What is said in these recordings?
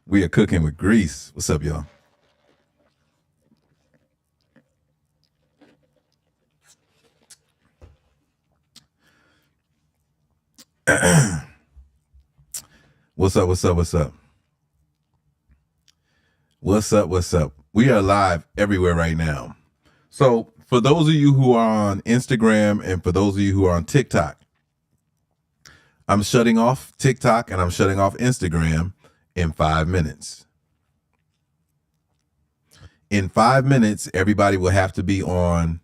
We are cooking with grease. What's up, y'all? What's up? What's up? What's up? What's up? What's up? We are live everywhere right now. So for those of you who are on Instagram and for those of you who are on TikTok, I'm shutting off TikTok and I'm shutting off Instagram in 5 minutes. In 5 minutes, everybody will have to be on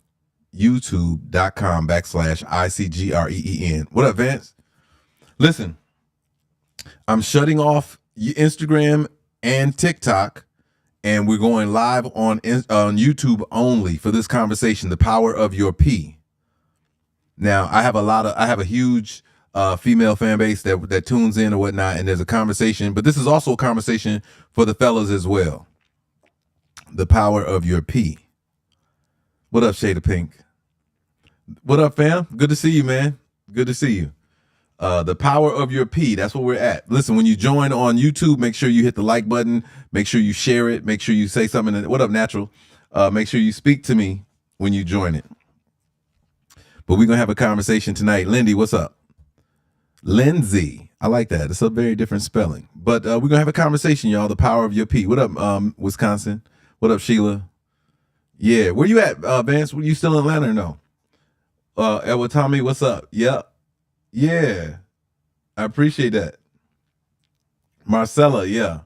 youtube.com/ICGREEN. What up, Vance? Listen, I'm shutting off Instagram and TikTok, and we're going live on YouTube only for this conversation, The Power of Your P. Now, I have a huge female fan base that tunes in or whatnot, and there's a conversation, but this is also a conversation for the fellas as well. The power of your P. What up, Shade of Pink? What up, fam? Good to see you, man. Good to see you. The power of your P. That's where we're at. Listen, when you join on YouTube, make sure you hit the like button. Make sure you share it. Make sure you say something. What up, Natural? Make sure you speak to me when you join it. But we're going to have a conversation tonight. Lindy, what's up? Lindsay. I like that. It's a very different spelling. But we're going to have a conversation, y'all. The power of your P. What up, Wisconsin? What up, Sheila? Yeah. Where you at, Vance? Were you still in Atlanta or no? Edward Tommy, what's up? Yep. Yeah. I appreciate that. Marcella, yeah.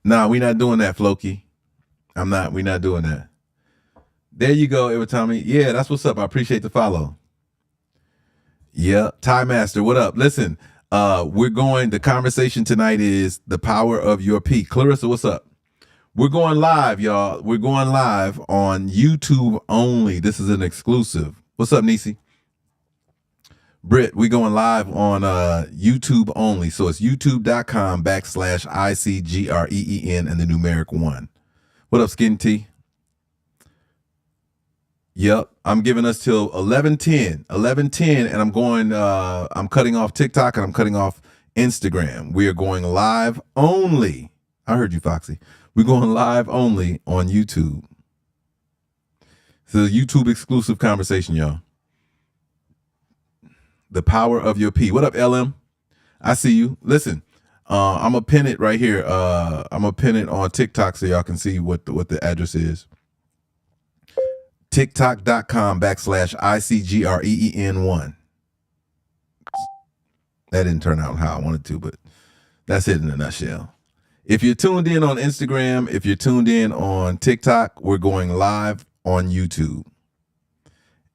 Nah, we not doing that, Floki. We're not doing that. There you go, Edward Tommy. Yeah, that's what's up. I appreciate the follow. Yeah. Ty Master, what up? Listen, the conversation tonight is the power of your P. Clarissa, what's up? We're going live, y'all. We're going live on YouTube only. This is an exclusive. What's up, Nisi? Britt, we're going live on YouTube only. So it's youtube.com/ICGREEN and the numeric 1. What up, Skin T? Yep. I'm giving us till 11:10. 11:10, and I'm cutting off TikTok and I'm cutting off Instagram. We are going live only. I heard you, Foxy. We're going live only on YouTube. It's a YouTube exclusive conversation, y'all. The power of your P. What up, LM? I see you. Listen, I'm gonna pin it right here. I'm gonna pin it on TikTok so y'all can see what the address is. TikTok.com/ICGREEN1. That didn't turn out how I wanted to, but that's it in a nutshell. If you're tuned in on Instagram, if you're tuned in on TikTok, we're going live on YouTube.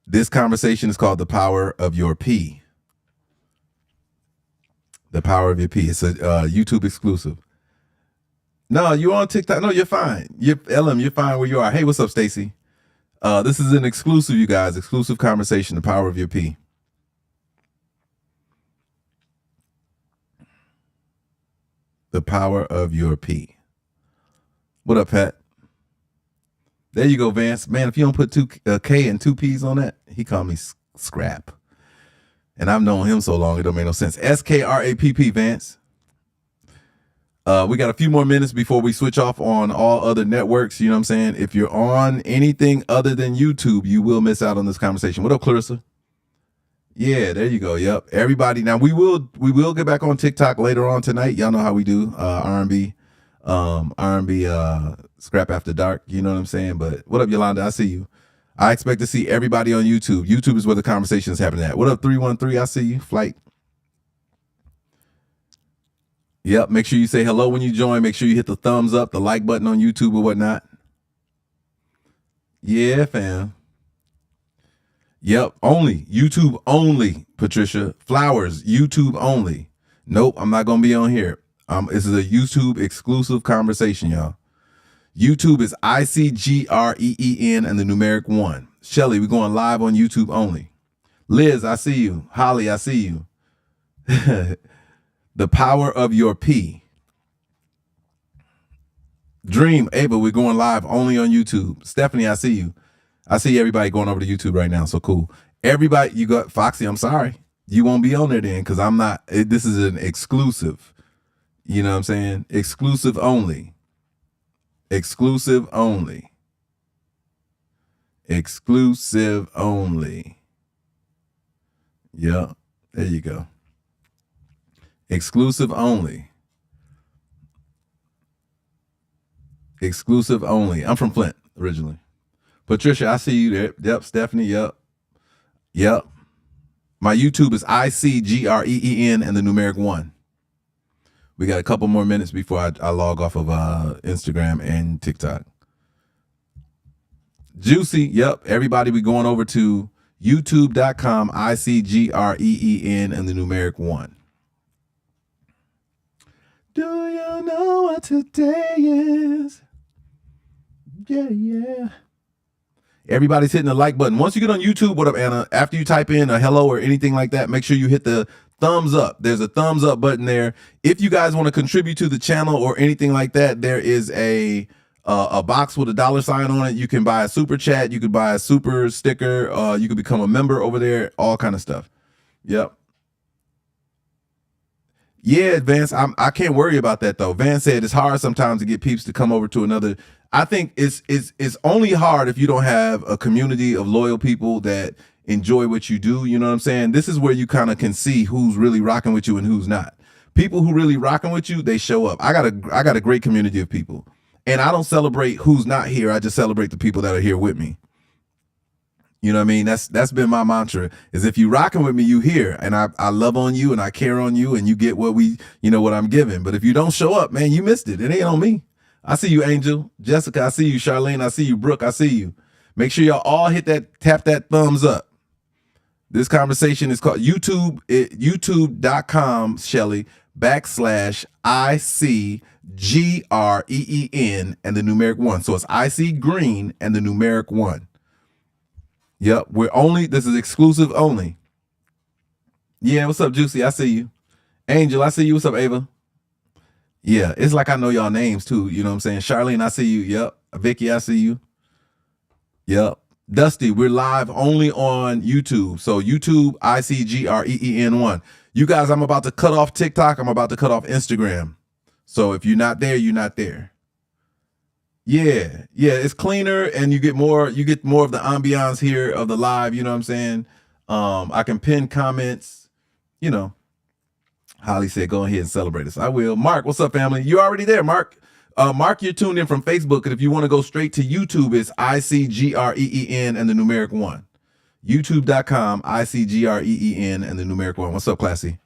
This conversation is called The Power of Your P. The power of your P. It's a YouTube exclusive. No, you're on TikTok. No, you're fine. You're fine where you are. Hey, what's up, Stacy? This is an exclusive, you guys. Exclusive conversation. The power of your P. The power of your P. What up, Pat? There you go, Vance. Man, if you don't put two K and two P's on that, he called me Skrapp. And I've known him so long, it don't make no sense. SKRAPP, Vance. We got a few more minutes before we switch off on all other networks. You know what I'm saying? If you're on anything other than YouTube, you will miss out on this conversation. What up, Clarissa? Yeah, there you go. Yep. Everybody. Now we will get back on TikTok later on tonight. Y'all know how we do. R&B, Scrap After Dark. You know what I'm saying? But what up, Yolanda? I see you. I expect to see everybody on YouTube. YouTube is where the conversation is happening at. What up, 313? I see you. Flight. Yep. Make sure you say hello when you join. Make sure you hit the thumbs up, the like button on YouTube or whatnot. Yeah, fam. Yep. Only. YouTube only, Patricia. Flowers. YouTube only. Nope. I'm not going to be on here. This is a YouTube exclusive conversation, y'all. YouTube is ICGREEN and the numeric 1. Shelly, we're going live on YouTube only. Liz, I see you. Holly, I see you. The power of your P. Dream, Ava, we're going live only on YouTube. Stephanie, I see you. I see everybody going over to YouTube right now, so cool. Everybody, you got Foxy, I'm sorry. You won't be on there then because I'm not, this is an exclusive. You know what I'm saying? Exclusive only. Exclusive only. Exclusive only. Yeah, there you go. Exclusive only. Exclusive only. I'm from Flint originally. Patricia, I see you there. Yep, Stephanie, yep. Yep. My YouTube is ICGREEN and the numeric 1. We got a couple more minutes before I log off of Instagram and TikTok. Juicy, yep. Everybody be going over to youtube.com, ICGREEN and the numeric 1. Do you know what today is? Yeah. Everybody's hitting the like button. Once you get on YouTube, what up, Anna? After you type in a hello or anything like that, make sure you hit the thumbs up. There's a thumbs up button there. If you guys want to contribute to the channel or anything like that, there is a box with a $sign on it. You can buy a super chat. You could buy a super sticker. You could become a member over there. All kind of stuff. Yep. Yeah, Vance, I can't worry about that though. Vance said it's hard sometimes to get peeps to come over to another. I think it's only hard if you don't have a community of loyal people that enjoy what you do. You know what I'm saying? This is where you kind of can see who's really rocking with you and who's not. People who really rocking with you, they show up. I got a great community of people, and I don't celebrate who's not here. I just celebrate the people that are here with me. You know what I mean? That's been my mantra, is if you rocking with me, you here, and I love on you and I care on you and you get what what I'm giving. But if you don't show up, man, you missed it. It ain't on me. I see you, Angel. Jessica, I see you. Charlene, I see you. Brooke, I see you. Make sure y'all all tap that thumbs up. This conversation is called youtube.com, Shelly, /ICGREEN and the numeric 1. So it's IC Green and the numeric 1. Yep, this is exclusive only. Yeah, what's up, Juicy? I see you. Angel, I see you. What's up, Ava? Yeah, it's like I know y'all names too. You know what I'm saying? Charlene, I see you. Yep. Vicky, I see you. Yep. Dusty, we're live only on YouTube. So YouTube, ICGREEN 1. You guys, I'm about to cut off TikTok. I'm about to cut off Instagram. So if you're not there, you're not there. Yeah, it's cleaner and you get more of the ambiance here of the live, you know what I'm saying? I can pin comments, you know. Holly said, go ahead and celebrate us. I will. Mark, what's up, family? You're already there, Mark. Mark, you're tuned in from Facebook, and if you want to go straight to YouTube, it's ICGREEN and the numeric 1. YouTube.com, ICGREEN and the numeric 1. What's up, Classy?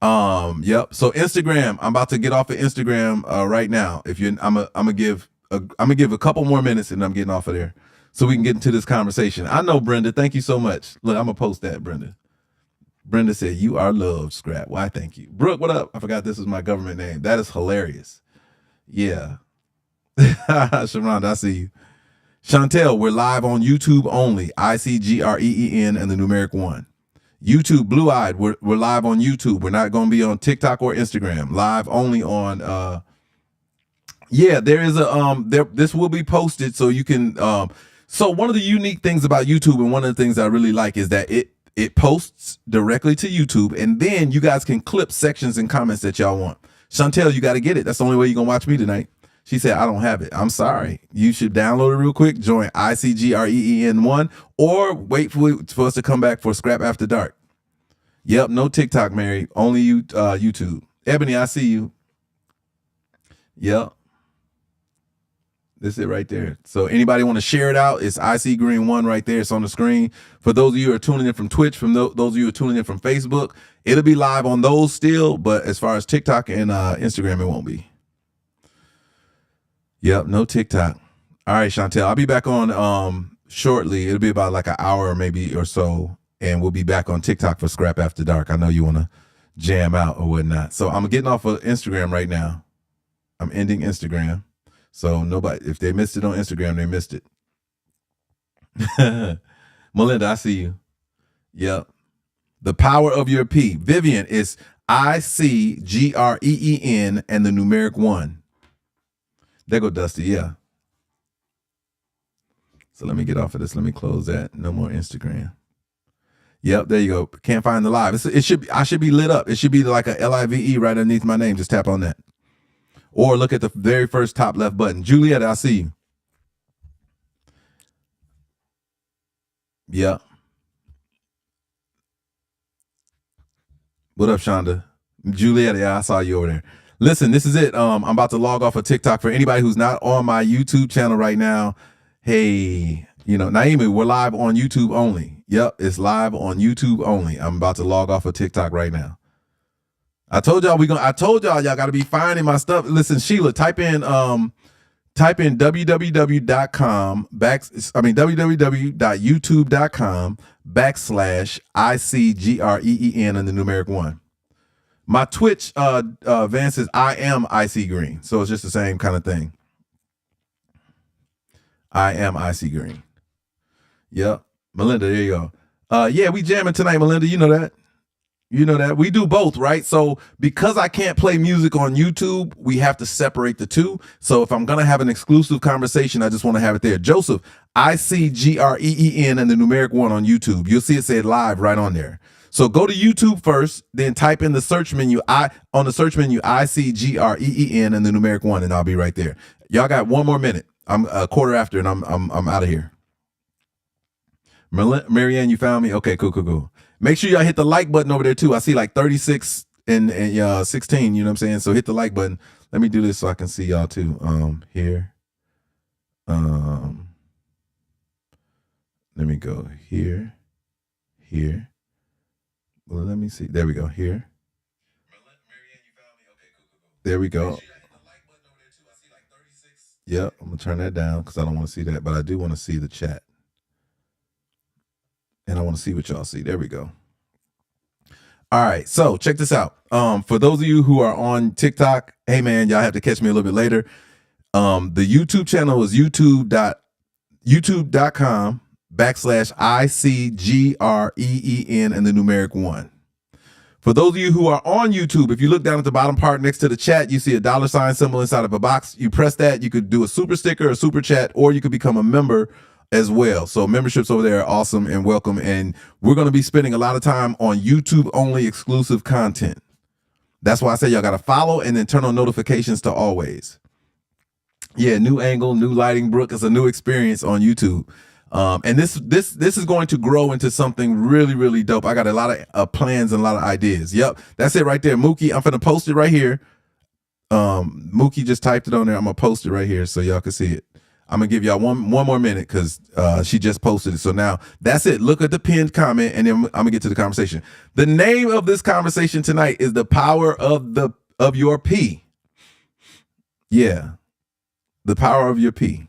Yep. So Instagram, I'm about to get off of Instagram right now. I'm gonna give a couple more minutes and I'm getting off of there so we can get into this conversation. I know, Brenda. Thank you so much. Look, I'm gonna post that, Brenda. Brenda said, you are loved, Skrapp. Why, thank you. Brooke, what up? I forgot this is my government name. That is hilarious. Yeah. Sharonda, I see you. Chantel, we're live on YouTube only. ICGREEN and the numeric 1. YouTube, Blue Eyed, we're live on YouTube. We're not going to be on TikTok or Instagram. Live only on there is this will be posted so you can so one of the unique things about YouTube, and one of the things I really like, is that it posts directly to YouTube, and then you guys can clip sections and comments that y'all want. Chantel, you got to get it. That's the only way you're going to watch me tonight. She said, I don't have it. I'm sorry. You should download it real quick. Join ICGREEN 1 or wait for us to come back for Skrapp After Dark. Yep, no TikTok, Mary. Only YouTube. Ebony, I see you. Yep. This is it right there. So anybody want to share it out, it's IC Green 1 right there. It's on the screen. For those of you who are tuning in from Twitch, from those of you who are tuning in from Facebook, it'll be live on those still. But as far as TikTok and Instagram, it won't be. Yep, no TikTok. All right, Chantel, I'll be back on shortly. It'll be about like an hour maybe or so. And we'll be back on TikTok for Skrapp After Dark. I know you want to jam out or whatnot. So I'm getting off of Instagram right now. I'm ending Instagram. So nobody, if they missed it on Instagram, they missed it. Melinda, I see you. Yep. The power of your P. Vivian is ICGREEN and the numeric 1. There go Dusty, yeah. So let me get off of this. Let me close that. No more Instagram. Yep, there you go. Can't find the live. It should be, I should be lit up. It should be like a LIVE right underneath my name. Just tap on that. Or look at the very first top left button. Juliet, I see you. Yeah. What up, Shonda? Juliet, yeah, I saw you over there. Listen, this is it. I'm about to log off of TikTok. For anybody who's not on my YouTube channel right now, hey, Naomi, we're live on YouTube only. Yep, it's live on YouTube only. I'm about to log off of TikTok right now. I told y'all y'all got to be finding my stuff. Listen, Sheila, type in www.youtube.com /ICGREEN and the numeric 1. My Twitch Vance is I am IC Green. So it's just the same kind of thing. I am IC Green. Yep. Melinda, there you go. Yeah, we jamming tonight, Melinda. You know that. We do both, right? So because I can't play music on YouTube, we have to separate the two. So if I'm going to have an exclusive conversation, I just want to have it there. Joseph, ICGREEN and the numeric 1 on YouTube. You'll see it said live right on there. So go to YouTube first, then type in the search menu, ICGREEN and the numeric 1, and I'll be right there. Y'all got one more minute. I'm a quarter after, and I'm out of here. Marianne, you found me? Okay, cool. Make sure y'all hit the like button over there too. I see like 36 and 16, you know what I'm saying? So hit the like button. Let me do this so I can see y'all too. Here. Let me go here. Well, let me see. There we go. Here. There we go. Yep, I'm gonna turn that down because I don't want to see that, but I do want to see the chat. And I want to see what y'all see. There we go. All right, so check this out. For those of you who are on TikTok, hey man, y'all have to catch me a little bit later. The YouTube channel is youtube.com /ICGREEN and the numeric 1. For those of you who are on YouTube, if you look down at the bottom part next to the chat, you see a $ symbol inside of a box. You press that, you could do a super sticker, a super chat, or you could become a member as well. So memberships over there are awesome and welcome. And we're going to be spending a lot of time on YouTube only exclusive content. That's why I say y'all got to follow and then turn on notifications to always. Yeah, new angle, new lighting, Brooke. It's a new experience on YouTube. And this is going to grow into something really, really dope. I got a lot of plans and a lot of ideas. Yep, that's it right there. Mookie, I'm gonna post it right here. Mookie just typed it on there. I'm gonna post it right here so y'all can see it. I'm gonna give y'all one more minute because she just posted it. So now that's it. Look at the pinned comment, and then I'm gonna get to the conversation. The name of this conversation tonight is the power of your P. Yeah, the power of your P.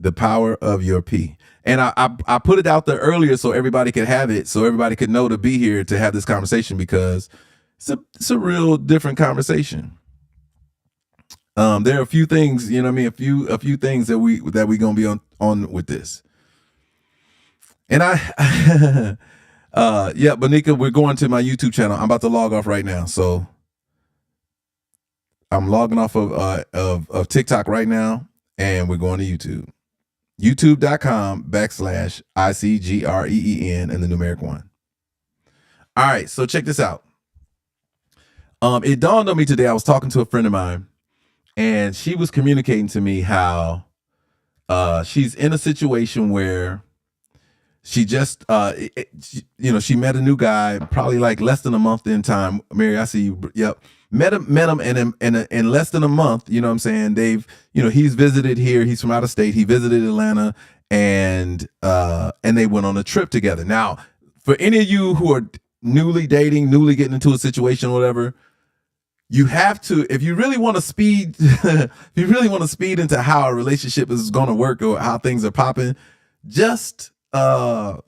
The power of your P. And I put it out there earlier so everybody could have it, so everybody could know to be here to have this conversation because it's a real different conversation. There are a few things, you know what I mean, a few things that we gonna be on with this. And yeah, Bonika, we're going to my YouTube channel. I'm about to log off right now, so I'm logging off of TikTok right now, and we're going to YouTube. youtube.com /ICGREEN and the numeric 1. All right, so check this out. It dawned on me today. I was talking to a friend of mine, and she was communicating to me how she's in a situation where she just, she met a new guy, probably like less than a month in time. Mary, I see you. Yep. Met him and in less than a month, you know what I'm saying? They've, he's visited here. He's from out of state. He visited Atlanta and they went on a trip together. Now, for any of you who are newly dating, newly getting into a situation, whatever, you have to, if you really want to speed, into how a relationship is going to work or how things are popping, just go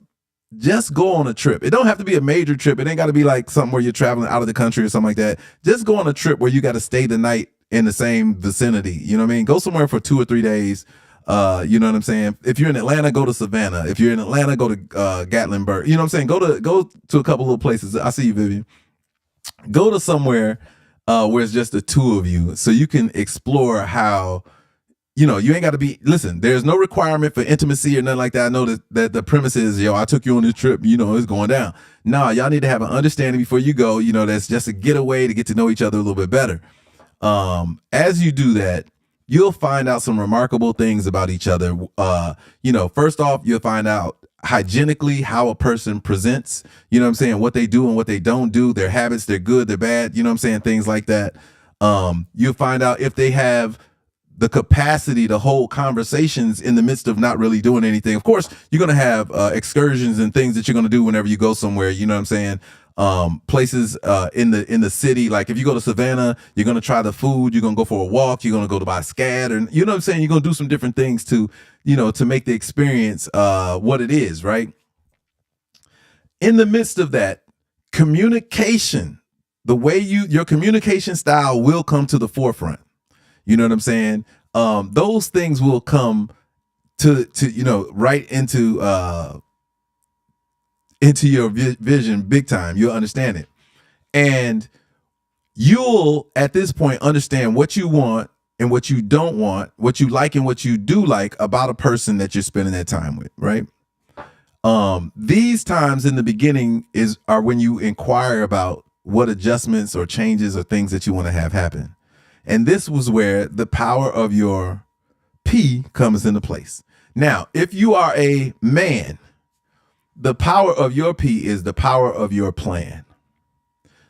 on a trip. It don't have to be a major trip. It ain't got to be like something where you're traveling out of the country or something like that. Just go on a trip where you got to stay the night in the same vicinity. You know what I mean? Go somewhere for 2 or 3 days. You know what I'm saying? If you're in Atlanta, go to Savannah. If you're in Atlanta, go to Gatlinburg. You know what I'm saying? Go to a couple of places. I see you, Vivian. Go to somewhere where it's just the two of you, so you can explore how you ain't got to be, listen, there's no requirement for intimacy or nothing like that. I know that the premise is, I took you on this trip, it's going down. No, y'all need to have an understanding before you go, that's just a getaway to get to know each other a little bit better. As you do that, you'll find out some remarkable things about each other. First off, you'll find out hygienically how a person presents, what they do and what they don't do, their habits, they're good, they're bad, things like that. You'll find out if they have the capacity to hold conversations in the midst of not really doing anything. Of course, you're going to have excursions and things that you're going to do whenever you go somewhere, places in the city. Like if you go to Savannah, you're going to try the food, you're going to go for a walk, you're going to go to buy scat, and you're going to do some different things to make the experience what it is, right? In the midst of that, communication, the way your communication style will come to the forefront. You know what I'm saying? Those things will come to right into your vision big time. You'll understand it. And you'll, at this point, understand what you want and what you don't want, what you like and what you do like about a person that you're spending that time with, right? These times in the beginning are when you inquire about what adjustments or changes or things that you want to have happen. And this was where the power of your P comes into place. Now, if you are a man, the power of your P is the power of your plan.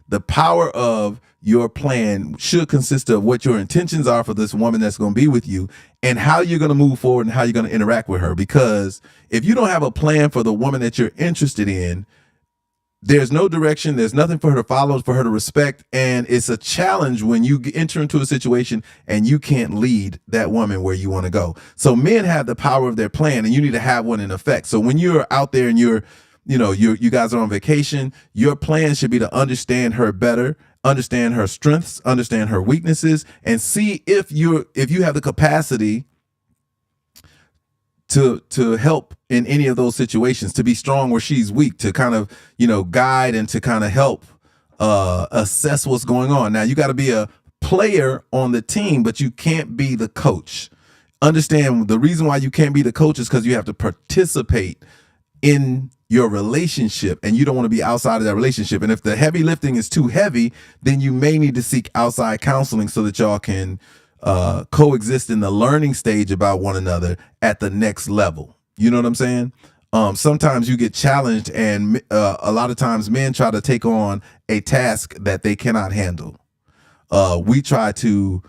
The power of your plan should consist of what your intentions are for this woman that's going to be with you and how you're going to move forward and how you're going to interact with her. Because if you don't have a plan for the woman that you're interested in, there's no direction. There's nothing for her to follow, for her to respect. And it's a challenge when you enter into a situation and you can't lead that woman where you want to go. So men have the power of their plan, and you need to have one in effect. So when you're out there and you guys are on vacation, your plan should be to understand her better, understand her strengths, understand her weaknesses, and see if you have the capacity to help in any of those situations, to be strong where she's weak, to kind of, guide and to kind of help assess what's going on. Now, you got to be a player on the team, but you can't be the coach. Understand the reason why you can't be the coach is because you have to participate in your relationship, and you don't want to be outside of that relationship. And if the heavy lifting is too heavy, then you may need to seek outside counseling so that y'all can coexist in the learning stage about one another at the next level. You know what I'm saying? Sometimes you get challenged, and a lot of times men try to take on a task that they cannot handle. We try to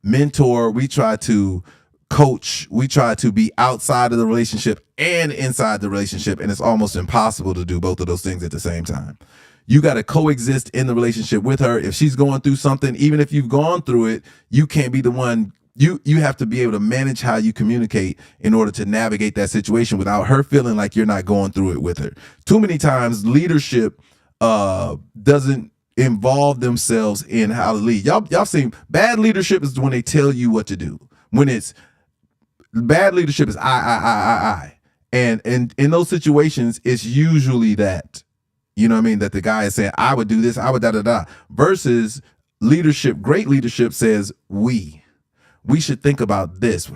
mentor, we try to coach, we try to be outside of the relationship and inside the relationship, and it's almost impossible to do both of those things at the same time. You got to coexist in the relationship with her. If she's going through something, even if you've gone through it, you can't be the one. You have to be able to manage how you communicate in order to navigate that situation without her feeling like you're not going through it with her. Too many times leadership doesn't involve themselves in how to lead. Y'all seen bad leadership is when they tell you what to do. When it's bad leadership is I. And in those situations, it's usually that. You know what I mean? That the guy is saying, I would do this, I would da. Versus leadership, great leadership says, we should think about this.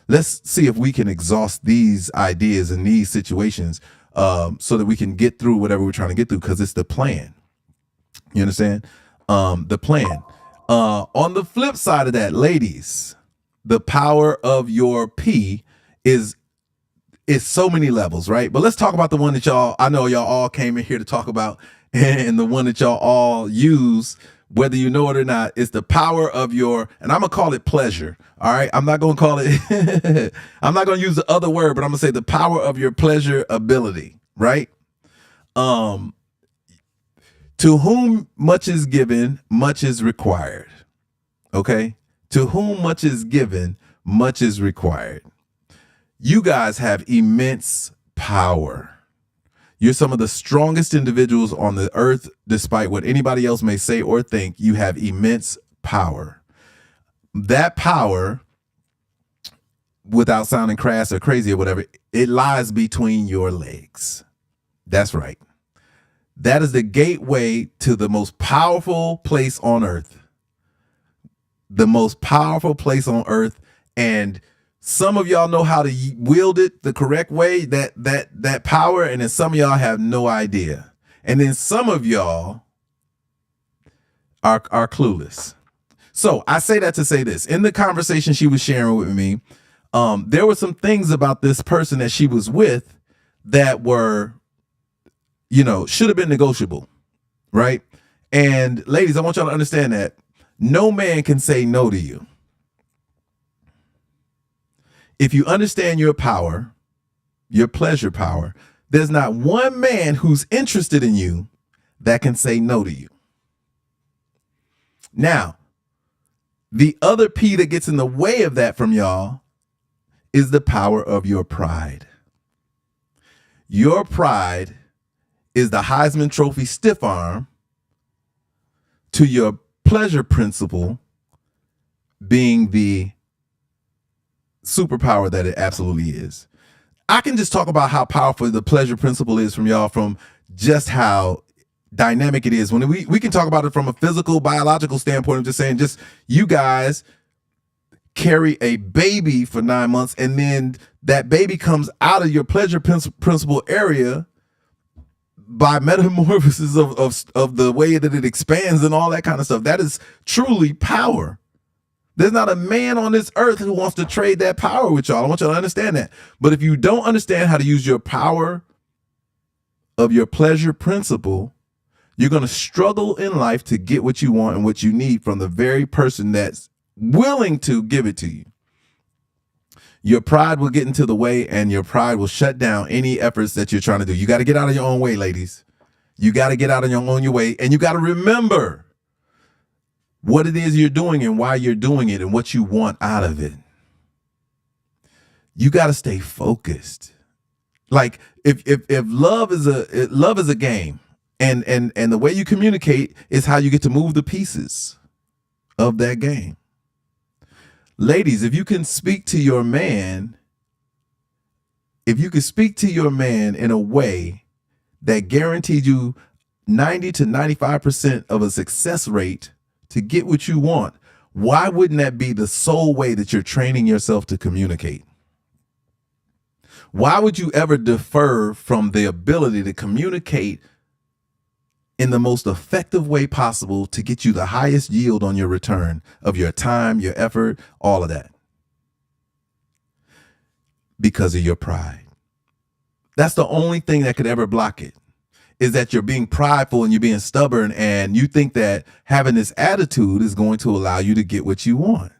Let's see if we can exhaust these ideas in these situations so that we can get through whatever we're trying to get through, because it's the plan. You understand? The plan. On the flip side of that, ladies, the power of your P is so many levels, right? But let's talk about the one that I know y'all all came in here to talk about, and the one that y'all all use, whether you know it or not, is the power of your, and I'm gonna call it pleasure. All right. I'm not gonna call it, I'm not gonna use the other word, but I'm gonna say the power of your pleasure ability, right? To whom much is given, much is required. Okay. To whom much is given, much is required. You guys have immense power. You're some of the strongest individuals on the earth, despite what anybody else may say or think. You have immense power. That power, without sounding crass or crazy or whatever, it lies between your legs. That's right. That is the gateway to the most powerful place on earth. The most powerful place on earth. And some of y'all know how to wield it the correct way, that power, and then some of y'all have no idea. And then some of y'all are clueless. So I say that to say this. In the conversation she was sharing with me, there were some things about this person that she was with that were, should have been negotiable, right? And ladies, I want y'all to understand that no man can say no to you. If you understand your power, your pleasure power, there's not one man who's interested in you that can say no to you. Now, the other P that gets in the way of that from y'all is the power of your pride. Your pride is the Heisman Trophy stiff arm to your pleasure principle being the superpower that it absolutely is. I can just talk about how powerful the pleasure principle is from y'all, from just how dynamic it is. When we can talk about it from a physical, biological standpoint. I'm just saying, just you guys carry a baby for 9 months, and then that baby comes out of your pleasure principle area by metamorphosis of the way that it expands and all that kind of stuff. That is truly power. There's not a man on this earth who wants to trade that power with y'all. I want y'all to understand that. But if you don't understand how to use your power of your pleasure principle, you're going to struggle in life to get what you want and what you need from the very person that's willing to give it to you. Your pride will get into the way, and your pride will shut down any efforts that you're trying to do. You got to get out of your own way, ladies. You got to get out of your own way, and you got to remember what it is you're doing and why you're doing it and what you want out of it. You got to stay focused. Like if love is a game, and the way you communicate is how you get to move the pieces of that game. Ladies, if you can speak to your man, in a way that guarantees you 90 to 95% of a success rate to get what you want, why wouldn't that be the sole way that you're training yourself to communicate? Why would you ever defer from the ability to communicate in the most effective way possible to get you the highest yield on your return of your time, your effort, all of that? Because of your pride. That's the only thing that could ever block it, is that you're being prideful and you're being stubborn, and you think that having this attitude is going to allow you to get what you want.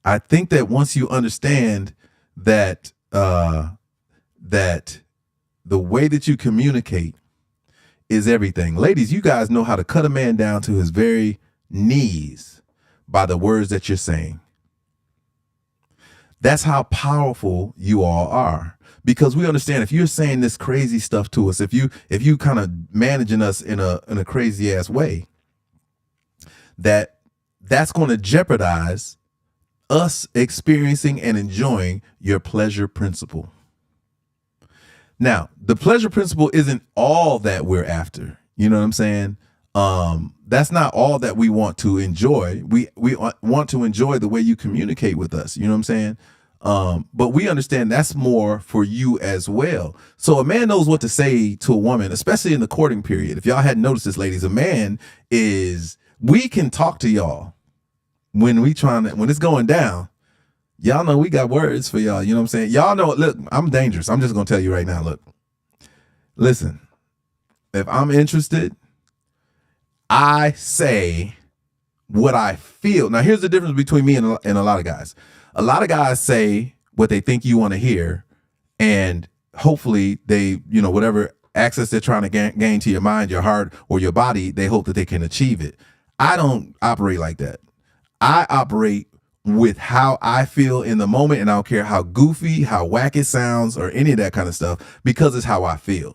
I think that once you understand that that the way that you communicate is everything. Ladies, you guys know how to cut a man down to his very knees by the words that you're saying. That's how powerful you all are. Because we understand, if you're saying this crazy stuff to us, if you kind of managing us in a crazy ass way, that's going to jeopardize us experiencing and enjoying your pleasure principle. Now, the pleasure principle isn't all that we're after. You know what I'm saying? That's not all that we want to enjoy. We want to enjoy the way you communicate with us. You know what I'm saying? But we understand that's more for you as well. So a man knows what to say to a woman, especially in the courting period. If y'all hadn't noticed this, ladies, we can talk to y'all when it's going down. Y'all know we got words for y'all. You know what I'm saying? Y'all know, look, I'm dangerous. I'm just going to tell you right now, look, listen, if I'm interested, I say what I feel. Now, here's the difference between me and a lot of guys. A lot of guys say what they think you want to hear, and hopefully they, whatever access they're trying to gain to your mind, your heart, or your body, they hope that they can achieve it. I don't operate like that. I operate with how I feel in the moment, and I don't care how goofy, how whack it sounds, or any of that kind of stuff, because it's how I feel.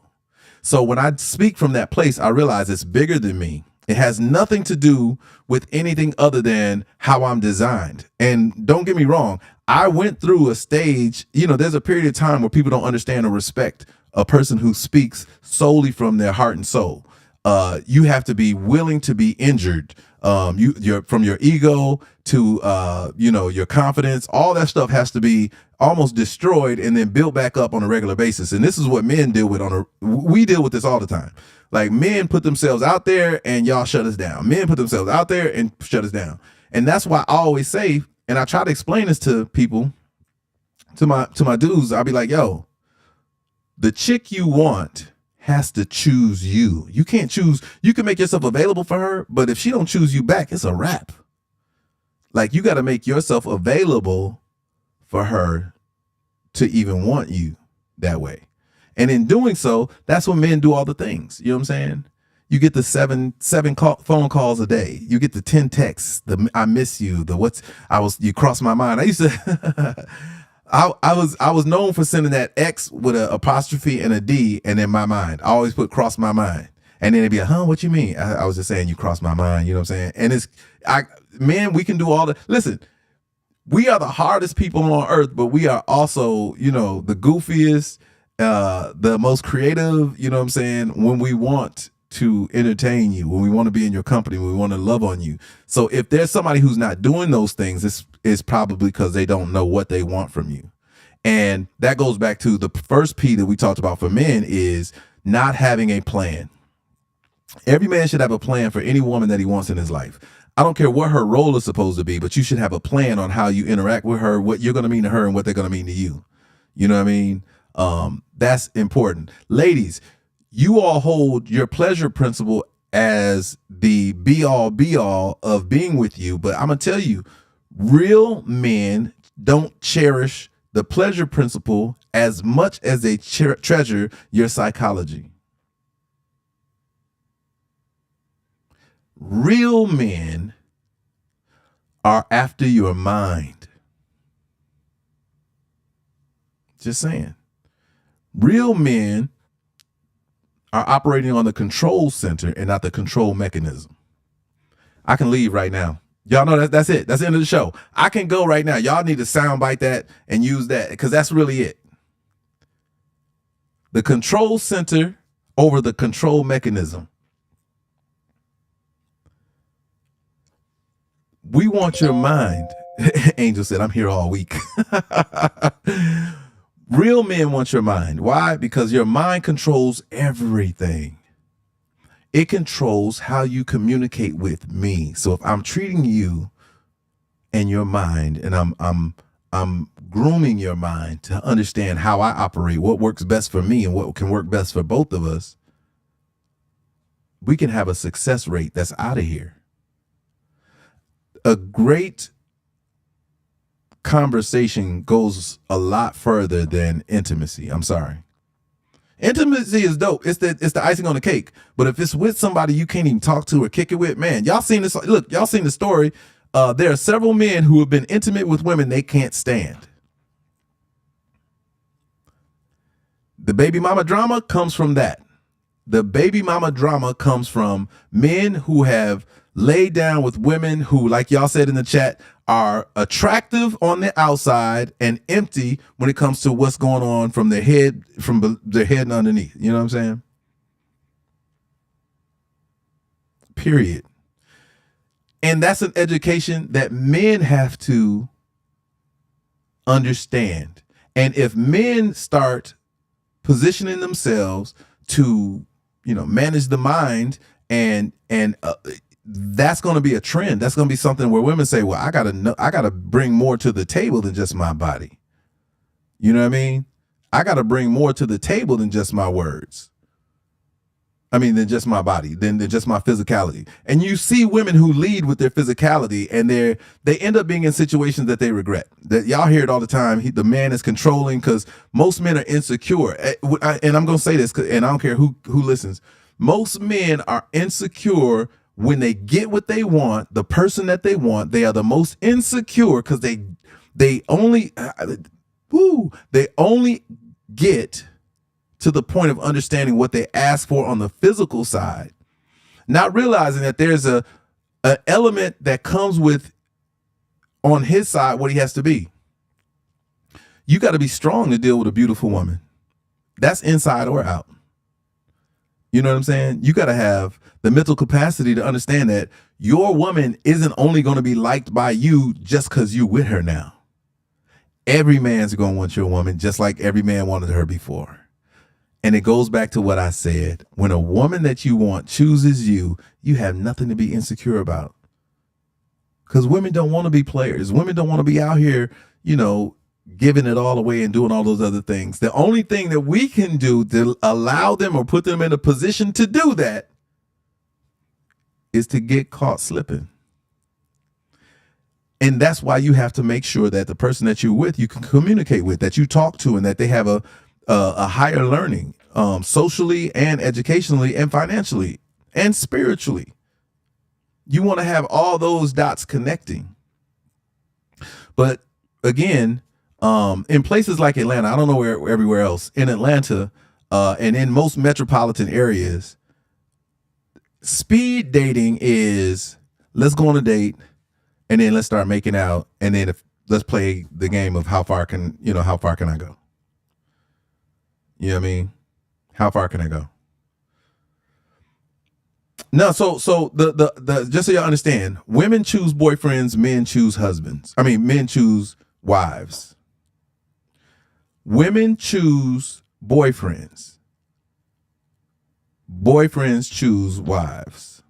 So when I speak from that place, I realize it's bigger than me. It has nothing to do with anything other than how I'm designed. And don't get me wrong, I went through a stage, there's a period of time where people don't understand or respect a person who speaks solely from their heart and soul. You have to be willing to be injured. You're from your ego to your confidence. All that stuff has to be almost destroyed and then built back up on a regular basis. And this is what men deal with we deal with this all the time. Like, men put themselves out there and y'all shut us down. Men put themselves out there and shut us down. And that's why I always say, and I try to explain this to people, to my dudes, I'll be like, yo, the chick you want has to choose you. You can't choose. You can make yourself available for her, but if she don't choose you back, it's a wrap. Like, you got to make yourself available for her to even want you that way. And in doing so, that's when men do all the things. You know what I'm saying? You get the seven phone calls a day. You get the 10 texts. The I miss you. You crossed my mind. I used to. I was known for sending that X with an apostrophe and a D, and in my mind, I always put cross my mind. And then it'd be like, huh, what you mean? I was just saying you crossed my mind. You know what I'm saying? And man, we can do all the, listen, we are the hardest people on earth, but we are also, the goofiest, the most creative, you know what I'm saying? When we want to entertain you, when we want to be in your company, when we want to love on you. So if there's somebody who's not doing those things, it's probably because they don't know what they want from you. And that goes back to the first P that we talked about for men, is not having a plan. Every man should have a plan for any woman that he wants in his life. I don't care what her role is supposed to be, but you should have a plan on how you interact with her, what you're going to mean to her and what they're going to mean to you. You know what I mean? That's important. Ladies, you all hold your pleasure principle as the be all of being with you. But I'm going to tell you, real men don't cherish the pleasure principle as much as they treasure your psychology. Real men are after your mind. Just saying. Real men are operating on the control center and not the control mechanism. I can leave right now. Y'all know that's it. That's the end of the show. I can go right now. Y'all need to soundbite that and use that, because that's really it. The control center over the control mechanism. We want your mind. Angel said, I'm here all week. Real men want your mind. Why? Because your mind controls everything. It controls how you communicate with me. So if I'm treating you and your mind, and I'm grooming your mind to understand how I operate, what works best for me and what can work best for both of us, we can have a success rate that's out of here. A great conversation goes a lot further than intimacy. I'm sorry. Intimacy is dope. It's the icing on the cake. But if it's with somebody you can't even talk to or kick it with, man, y'all seen this. Look, y'all seen the story. There are several men who have been intimate with women they can't stand. The baby mama drama comes from that. The baby mama drama comes from men who have laid down with women who, like y'all said in the chat, are attractive on the outside and empty when it comes to what's going on from their head and underneath. You know what I'm saying? Period. And that's an education that men have to understand. And if men start positioning themselves to, manage the mind and that's going to be a trend. That's going to be something where women say, well, I got to bring more to the table than just my body. You know what I mean? I got to bring more to the table than just my words. Than just my body, than just my physicality. And you see women who lead with their physicality, and they end up being in situations that they regret. That y'all hear it all the time. The man is controlling, because most men are insecure. And I'm going to say this, and I don't care who listens. Most men are insecure when they get what they want, the person that they want. They are the most insecure because they only get to the point of understanding what they ask for on the physical side, not realizing that there's an element that comes with, on his side, what he has to be. You got to be strong to deal with a beautiful woman. That's inside or out. You know what I'm saying? You got to have the mental capacity to understand that your woman isn't only going to be liked by you just because you're with her now. Every man's going to want your woman just like every man wanted her before. And it goes back to what I said. When a woman that you want chooses you, you have nothing to be insecure about. Because women don't want to be players. Women don't want to be out here, giving it all away and doing all those other things. The only thing that we can do to allow them or put them in a position to do that is to get caught slipping. And that's why you have to make sure that the person that you're with, you can communicate with, that you talk to, and that they have a higher learning, socially and educationally and financially and spiritually. You want to have all those dots connecting. But again, in places like Atlanta, I don't know where everywhere else, in Atlanta, and in most metropolitan areas, speed dating is let's go on a date and then let's start making out, and then let's play the game of how far can I go? You know what I mean? How far can I go? No, so the just so you understand, women choose boyfriends, men choose husbands. I mean, men choose wives. Women choose boyfriends. Boyfriends choose wives.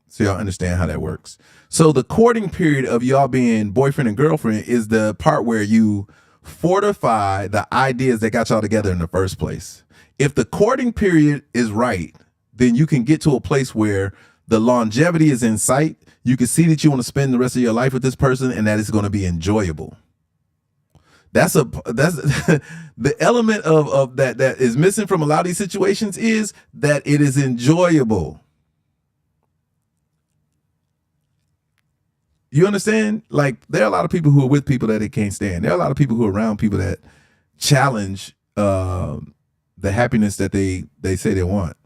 So y'all understand how that works. So the courting period of y'all being boyfriend and girlfriend is the part where you fortify the ideas that got y'all together in the first place. If the courting period is right, then you can get to a place where the longevity is in sight. You can see that you want to spend the rest of your life with this person and that it's going to be enjoyable. That's the element of that is missing from a lot of these situations is that it is enjoyable. You understand? Like, there are a lot of people who are with people that they can't stand. There are a lot of people who are around people that challenge the happiness that they say they want.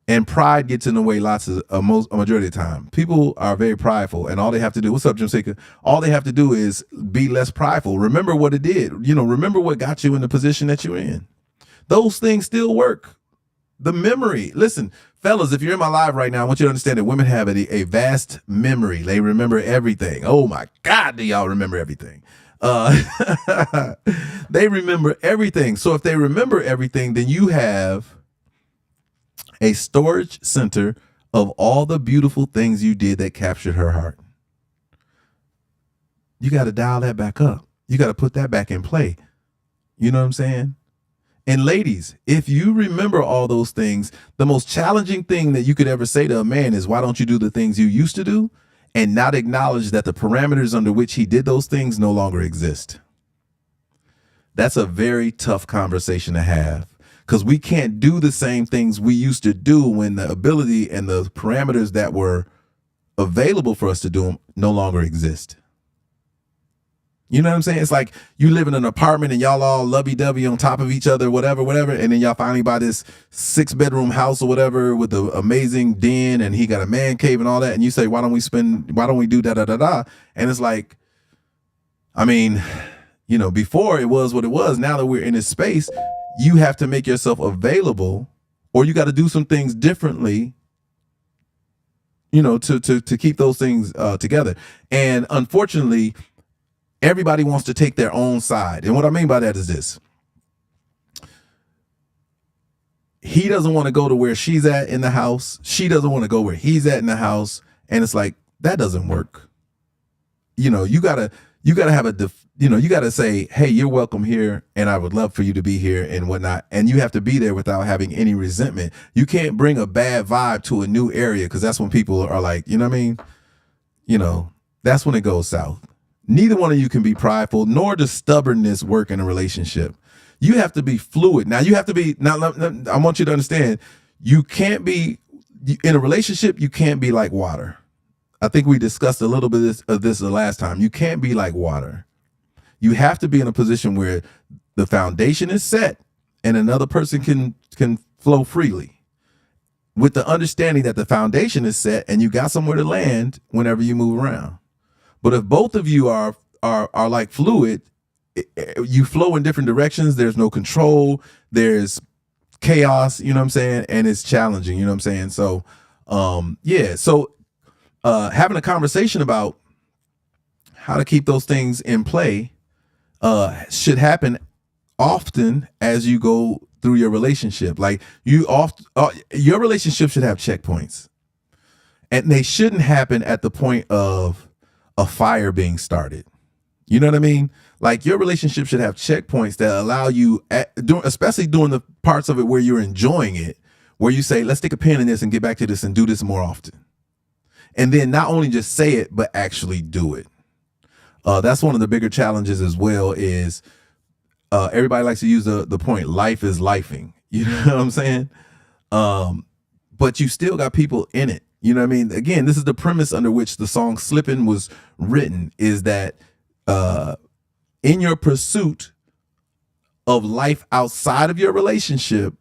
And pride gets in the way a majority of the time. People are very prideful, and all they have to do, what's up, Jim Seeker? All they have to do is be less prideful. Remember what it did. Remember what got you in the position that you're in. Those things still work. The memory. Listen, fellas, if you're in my live right now, I want you to understand that women have a vast memory. They remember everything. Oh my God, do y'all remember everything? They remember everything. So if they remember everything, then you have a storage center of all the beautiful things you did that captured her heart. You got to dial that back up. You got to put that back in play. You know what I'm saying? And ladies, if you remember all those things, the most challenging thing that you could ever say to a man is, why don't you do the things you used to do, and not acknowledge that the parameters under which he did those things no longer exist? That's a very tough conversation to have. Because we can't do the same things we used to do when the ability and the parameters that were available for us to do them no longer exist. You know what I'm saying? It's like you live in an apartment and y'all all lovey-dovey on top of each other, whatever, and then y'all finally buy this 6-bedroom house or whatever with the amazing den, and he got a man cave and all that, and you say, why don't we do da-da-da-da? And it's like, I mean, before it was what it was. Now that we're in this space, you have to make yourself available, or you got to do some things differently, to keep those things together. And unfortunately, everybody wants to take their own side. And what I mean by that is this. He doesn't want to go to where she's at in the house. She doesn't want to go where he's at in the house. And it's like, that doesn't work. You gotta have you gotta say, hey, you're welcome here, and I would love for you to be here and whatnot. And you have to be there without having any resentment. You can't bring a bad vibe to a new area, because that's when people are like, you know what I mean? That's when it goes south. Neither one of you can be prideful, nor does stubbornness work in a relationship. You have to be fluid. Now I want you to understand, you can't be in a relationship. You can't be like water. I think we discussed a little bit of this the last time. You can't be like water. You have to be in a position where the foundation is set and another person can flow freely, with the understanding that the foundation is set and you got somewhere to land whenever you move around. But if both of you are like fluid, you flow in different directions. There's no control. There's chaos, you know what I'm saying? And it's challenging, you know what I'm saying? So, yeah. So, having a conversation about how to keep those things in play, should happen often as you go through your relationship. Like your relationship should have checkpoints, and they shouldn't happen at the point of a fire being started. You know what I mean? Like your relationship should have checkpoints that allow you, especially during the parts of it where you're enjoying it, where you say, let's take a pin in this and get back to this and do this more often. And then not only just say it, but actually do it. That's one of the bigger challenges as well is everybody likes to use the point, life is lifing. You know what I'm saying? But you still got people in it. You know what I mean? Again, this is the premise under which the song Slippin' was written, is that in your pursuit of life outside of your relationship,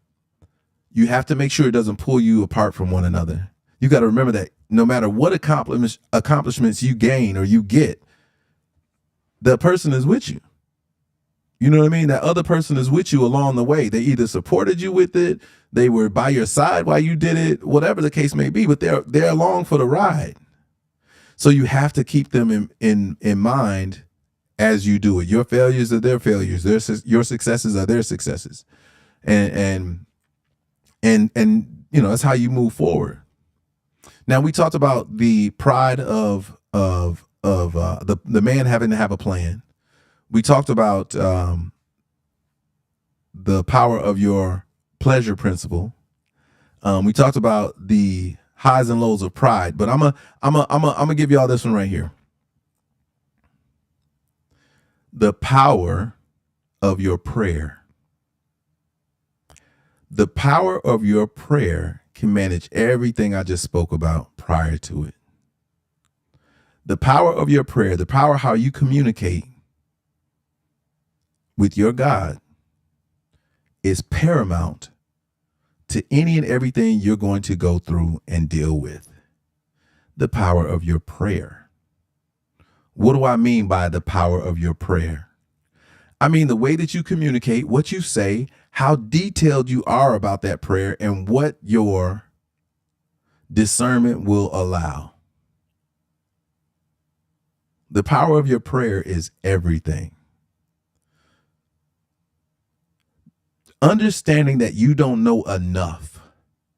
you have to make sure it doesn't pull you apart from one another. You got to remember that no matter what accomplishments you gain or you get, the person is with you. You know what I mean? That other person is with you along the way. They either supported you with it, they were by your side while you did it, whatever the case may be, but they're along for the ride. So you have to keep them in mind as you do it. Your failures are their failures. Your successes are their successes. And you know, that's how you move forward. Now, we talked about the pride of the man having to have a plan. We talked about the power of your pleasure principle. We talked about the highs and lows of pride, but I'm gonna give y'all this one right here. The power of your prayer. The power of your prayer can manage everything I just spoke about prior to it. The power of your prayer, the power how you communicate with your God, is paramount to any and everything you're going to go through and deal with. The power of your prayer. What do I mean by the power of your prayer? I mean the way that you communicate, what you say, how detailed you are about that prayer, and what your discernment will allow. The power of your prayer is everything. Understanding that you don't know enough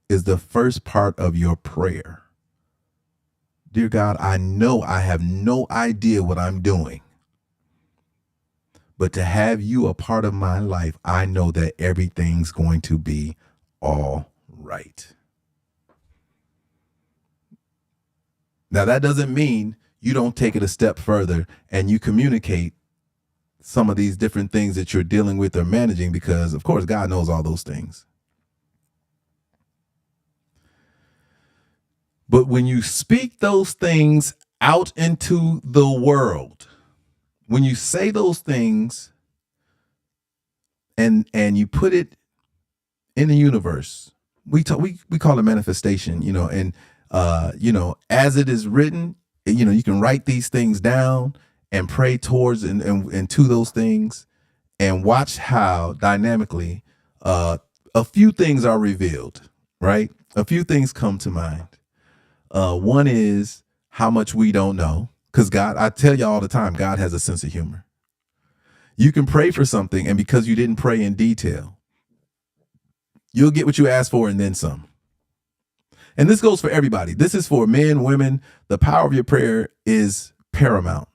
is the first part of your prayer. Dear God, I know I have no idea what I'm doing, but to have you a part of my life, I know that everything's going to be all right. Now, that doesn't mean you don't take it a step further and you communicate some of these different things that you're dealing with or managing, because of course God knows all those things. But when you speak those things out into the world, when you say those things and you put it in the universe, we call it manifestation, you know, and you know, as it is written, you know, you can write these things down and pray towards and to those things, and watch how dynamically a few things are revealed, right? A few things come to mind. One is how much we don't know, because God, I tell you all the time, God has a sense of humor. You can pray for something, and because you didn't pray in detail, you'll get what you asked for and then some. And this goes for everybody. This is for men, women. The power of your prayer is paramount.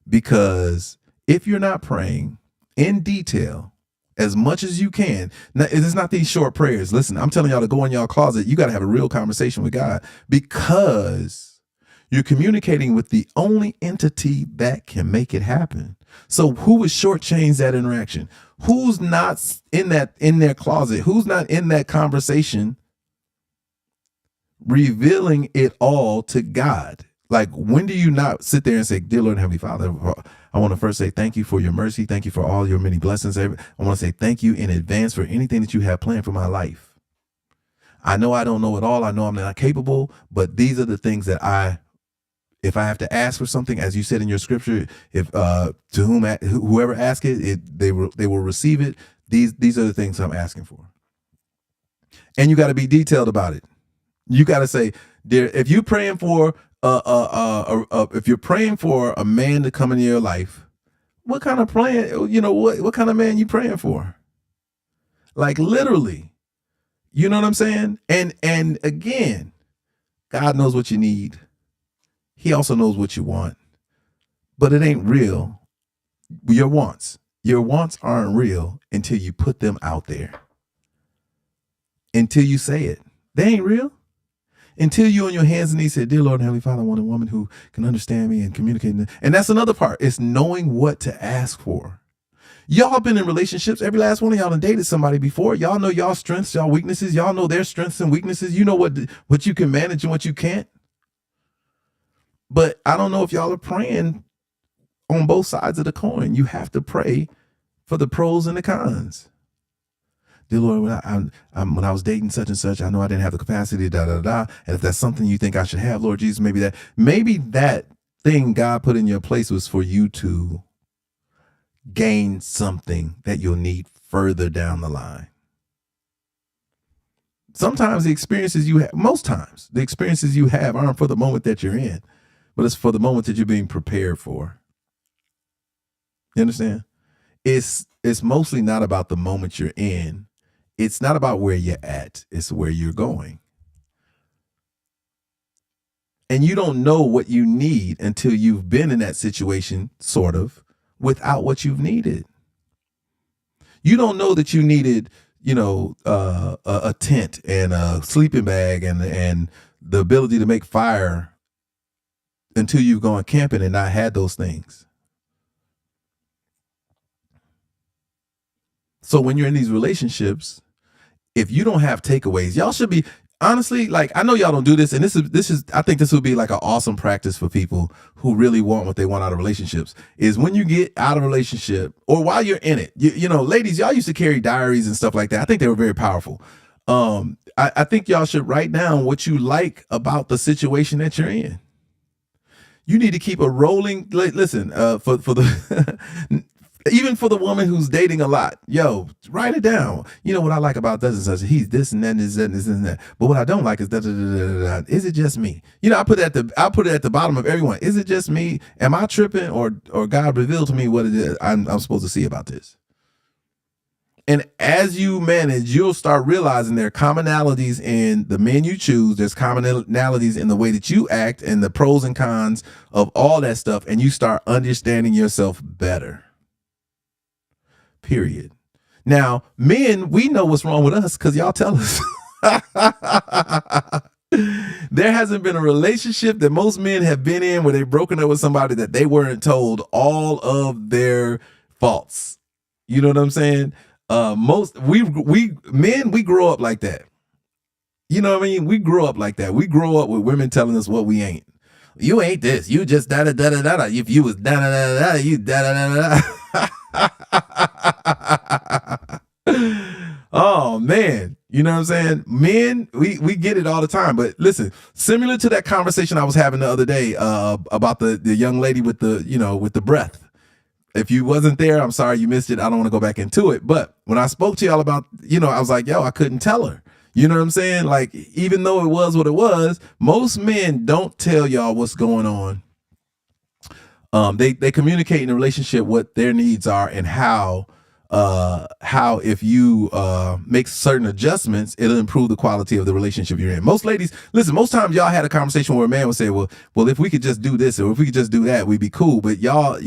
Because if you're not praying in detail as much as you can, now it's not these short prayers. Listen, I'm telling y'all to go in y'all closet. You got to have a real conversation with God, because you're communicating with the only entity that can make it happen. So who would shortchange that interaction? Who's not in their closet? Who's not in that conversation revealing it all to God? Like, when do you not sit there and say, dear Lord and Heavenly Father, I want to first say thank you for your mercy. Thank you for all your many blessings. I want to say thank you in advance for anything that you have planned for my life. I know I don't know it all. I know I'm not capable, but these are the things that if I have to ask for something, as you said in your scripture, if whoever asks it, they will receive it. These are the things I'm asking for. And you got to be detailed about it. You got to say, dear, if you're praying for if you're praying for a man to come into your life, what kind of plan, what kind of man you praying for? Like literally, you know what I'm saying? And again, God knows what you need. He also knows what you want, but it ain't real. Your wants aren't real until you put them out there. Until you say it, they ain't real. Until you on your hands and knees say, dear Lord and Heavenly Father, I want a woman who can understand me and communicate. And that's another part. It's knowing what to ask for. Y'all been in relationships. Every last one of y'all done dated somebody before. Y'all know y'all strengths, y'all weaknesses. Y'all know their strengths and weaknesses. You know what you can manage and what you can't. But I don't know if y'all are praying on both sides of the coin. You have to pray for the pros and the cons. Dear Lord, when I was dating such and such, I know I didn't have the capacity, And if that's something you think I should have, Lord Jesus, maybe that thing God put in your place was for you to gain something that you'll need further down the line. Sometimes the experiences you have, most times the experiences you have aren't for the moment that you're in, but it's for the moment that you're being prepared for. You understand? It's mostly not about the moment you're in. It's not about where you're at. It's where you're going. And you don't know what you need until you've been in that situation, sort of, without what you've needed. You don't know that you needed, a tent and a sleeping bag and the ability to make fire until you've gone camping and not had those things. So when you're in these relationships, if you don't have takeaways, y'all should be honestly, like, I know y'all don't do this, and this is I think this would be like an awesome practice for people who really want what they want out of relationships, is when you get out of a relationship or while you're in it, ladies, y'all used to carry diaries and stuff like that. I think they were very powerful. I think y'all should write down what you like about the situation that you're in. You need to keep a rolling, listen, for the even for the woman who's dating a lot, write it down. You know what I like about this and such? He's this and that and this and this and that. But what I don't like is that. Is it just me? I put it at the bottom of everyone. Is it just me? Am I tripping, or God revealed to me what it is I'm supposed to see about this? And as you manage, you'll start realizing there are commonalities in the men you choose. There's commonalities in the way that you act and the pros and cons of all that stuff. And you start understanding yourself better. Period. Now, men, we know what's wrong with us because y'all tell us. There hasn't been a relationship that most men have been in where they've broken up with somebody that they weren't told all of their faults. You know what I'm saying? We grow up like that. You know what I mean? We grow up like that. We grow up with women telling us what we ain't. You ain't this. You just da da da da da. If you was da da da da, you da da da da. Oh man, you know what I'm saying? Men, we get it all the time. But listen, similar to that conversation I was having the other day about the young lady with the breath. If you wasn't there, I'm sorry you missed it. I don't want to go back into it. But when I spoke to y'all about, I was like, I couldn't tell her. You know what I'm saying? Like, even though it was what it was, most men don't tell y'all what's going on. They communicate in a relationship what their needs are and how if you make certain adjustments, it'll improve the quality of the relationship you're in. Most ladies, listen, most times y'all had a conversation where a man would say, well, if we could just do this or if we could just do that, we'd be cool. But y'all,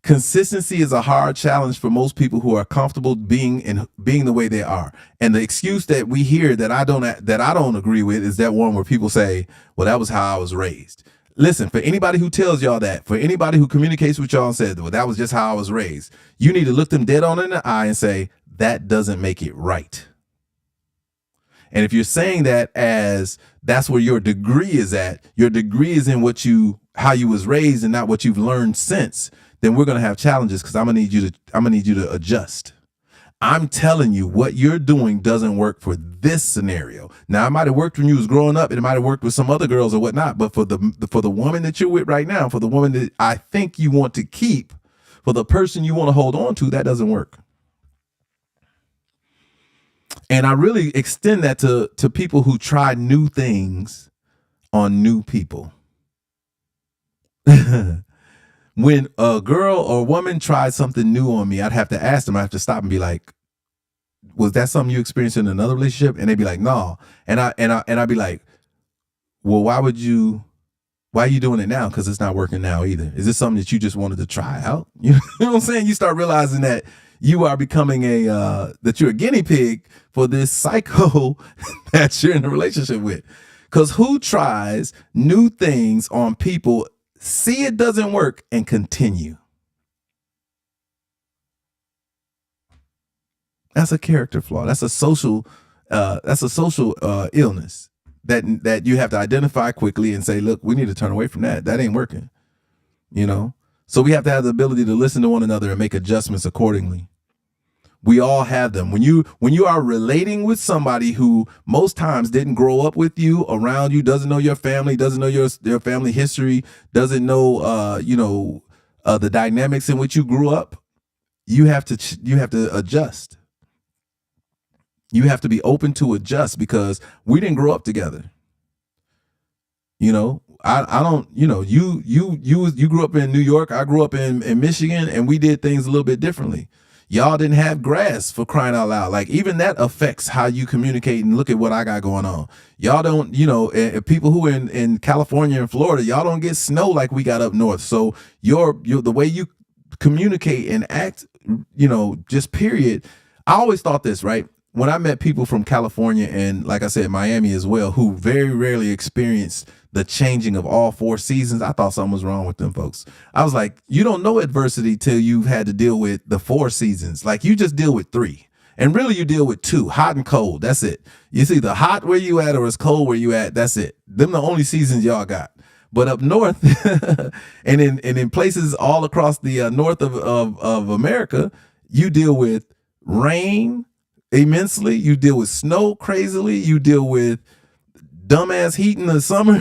consistency is a hard challenge for most people who are comfortable being the way they are. And the excuse that we hear that I don't agree with is that one where people say, well, that was how I was raised. Listen, for anybody who tells y'all that, for anybody who communicates with y'all and says, well, that was just how I was raised, you need to look them dead on in the eye and say, that doesn't make it right. And if you're saying that as that's where your degree is at, your degree is in how you was raised and not what you've learned since, then we're going to have challenges because I'm going to need you to adjust. I'm telling you, what you're doing doesn't work for this scenario. Now, it might have worked when you was growing up, and it might have worked with some other girls or whatnot. But for the woman that you're with right now, for the woman that I think you want to keep, for the person you want to hold on to, that doesn't work. And I really extend that to people who try new things on new people. When a girl or woman tried something new on me, I'd have to ask them, I have to stop and be like, was that something you experienced in another relationship? And they'd be like, no. And I'd be like, well, why are you doing it now? Because it's not working now either. Is this something that you just wanted to try out? You know what I'm saying? You start realizing that you are becoming that you're a guinea pig for this psycho that you're in a relationship with. Because who tries new things on people, see it doesn't work, and continue? That's a character flaw. That's a social illness that you have to identify quickly and say, look, we need to turn away from that. That ain't working. You know? So we have to have the ability to listen to one another and make adjustments accordingly. We all have them. When you are relating with somebody who most times didn't grow up with you, around you, doesn't know your family, doesn't know your family history, doesn't know the dynamics in which you grew up, you have to adjust. You have to be open to adjust because we didn't grow up together. You know, I don't, you grew up in New York, I grew up in Michigan, and we did things a little bit differently. Y'all didn't have grass, for crying out loud. Like, even that affects how you communicate and look at what I got going on. Y'all don't, people who in California and Florida, y'all don't get snow like we got up north. So the way you communicate and act, just period. I always thought this, right? When I met people from California and, like I said, Miami as well, who very rarely experienced the changing of all 4 seasons, I thought something was wrong with them folks. I was like, you don't know adversity till you've had to deal with the 4 seasons. Like, you just deal with 3. And really you deal with 2, hot and cold. That's it. It's either hot where you at or it's cold where you at. That's it. Them the only seasons y'all got. But up north and in places all across the north of America, you deal with rain immensely. You deal with snow crazily. You deal with dumbass heat in the summer.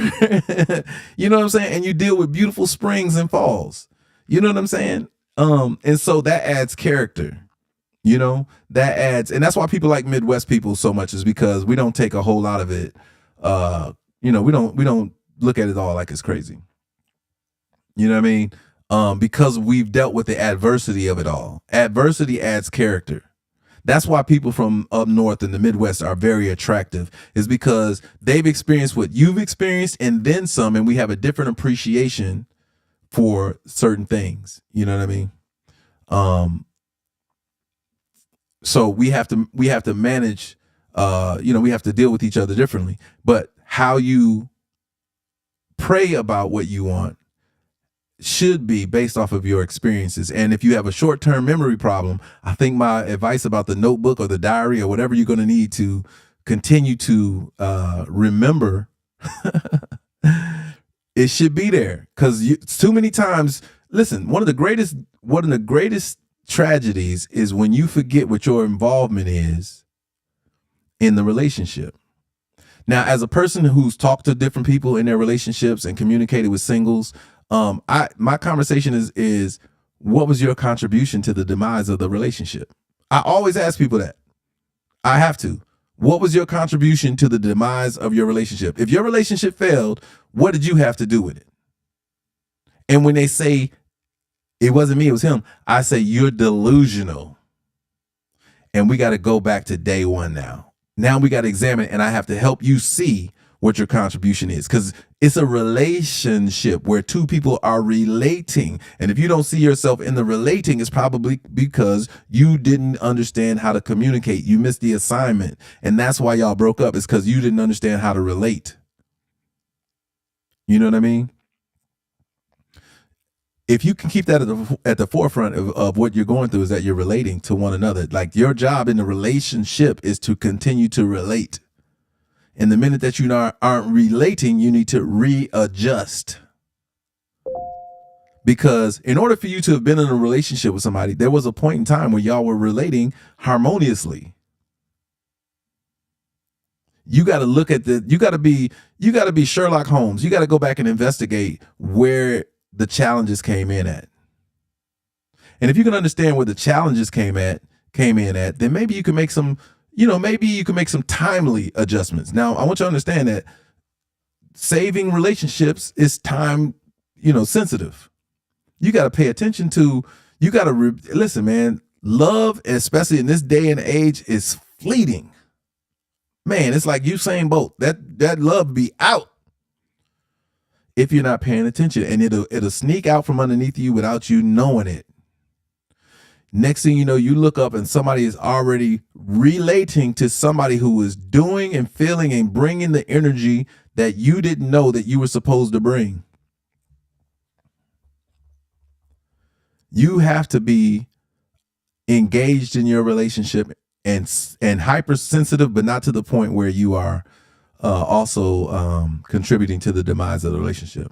You know what I'm saying? And you deal with beautiful springs and falls. You know what I'm saying? And so that adds character. That adds, and that's why people like Midwest people so much, is because we don't take a whole lot of it. We don't look at it all like it's crazy. You know what I mean? Because we've dealt with the adversity of it all. Adversity adds character. That's why people from up north in the Midwest are very attractive, is because they've experienced what you've experienced and then some, and we have a different appreciation for certain things. You know what I mean? So we have to manage, we have to deal with each other differently. But how you pray about what you want should be based off of your experiences. And if you have a short-term memory problem, I think my advice about the notebook or the diary or whatever you're going to need to continue to remember, it should be there. Because too many times, listen, one of the greatest tragedies is when you forget what your involvement is in the relationship. Now, as a person who's talked to different people in their relationships and communicated with singles, my conversation is what was your contribution to the demise of the relationship? I always ask people that. I have to. What was your contribution to the demise of your relationship? If your relationship failed, what did you have to do with it? And when they say it wasn't me, it was him, I say you're delusional. And we got to go back to day one now. Now we got to examine, and I have to help you see what your contribution is, because it's a relationship where 2 people are relating. And if you don't see yourself in the relating, it's probably because you didn't understand how to communicate. You missed the assignment. And that's why y'all broke up, is because you didn't understand how to relate. You know what I mean? If you can keep that at the forefront of what you're going through, is that you're relating to one another. Like, your job in the relationship is to continue to relate. And the minute that you aren't relating, you need to readjust. Because in order for you to have been in a relationship with somebody, there was a point in time where y'all were relating harmoniously. You got to look at you got to be Sherlock Holmes. You got to go back and investigate where the challenges came in at. And if you can understand where the challenges came in at, then maybe you can make some maybe you can make some timely adjustments. Now, I want you to understand that saving relationships is time, sensitive. You got to pay attention to, you got to, listen, man, love, especially in this day and age, is fleeting. Man, it's like Usain Bolt. That love be out if you're not paying attention, and it'll sneak out from underneath you without you knowing it. Next thing you know, you look up and somebody is already relating to somebody who is doing and feeling and bringing the energy that you didn't know that you were supposed to bring. You have to be engaged in your relationship and hypersensitive, but not to the point where you are also contributing to the demise of the relationship.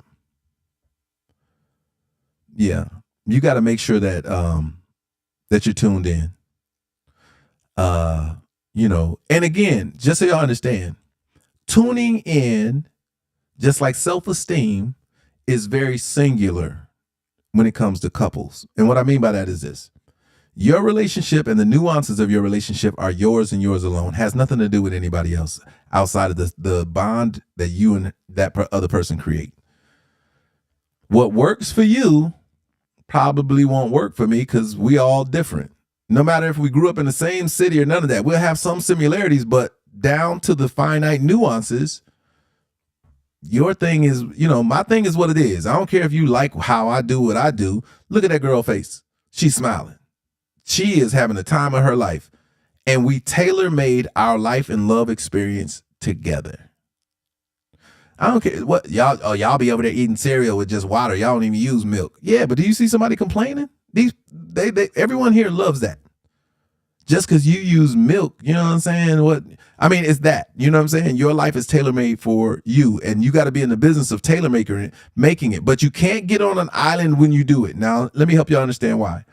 Yeah, you got to make sure that that you're tuned in. And again, just so y'all understand, tuning in, just like self-esteem, is very singular when it comes to couples. And what I mean by that is this: your relationship and the nuances of your relationship are yours and yours alone. Has nothing to do with anybody else outside of the bond that you and that other person create. What works for you probably won't work for me, because we all different. No matter if we grew up in the same city or none of that, we'll have some similarities, but down to the finite nuances, your thing is, my thing is what it is. I don't care if you like how I do what I do. Look at that girl face. She's smiling. She is having the time of her life. And we tailor-made our life and love experience together. I don't care what y'all be over there eating cereal with just water. Y'all don't even use milk. Yeah, but do you see somebody complaining? Everyone here loves that. Just because you use milk, you know what I'm saying? It's that, you know what I'm saying? Your life is tailor-made for you, and you got to be in the business of making it. But you can't get on an island when you do it. Now, let me help you understand why.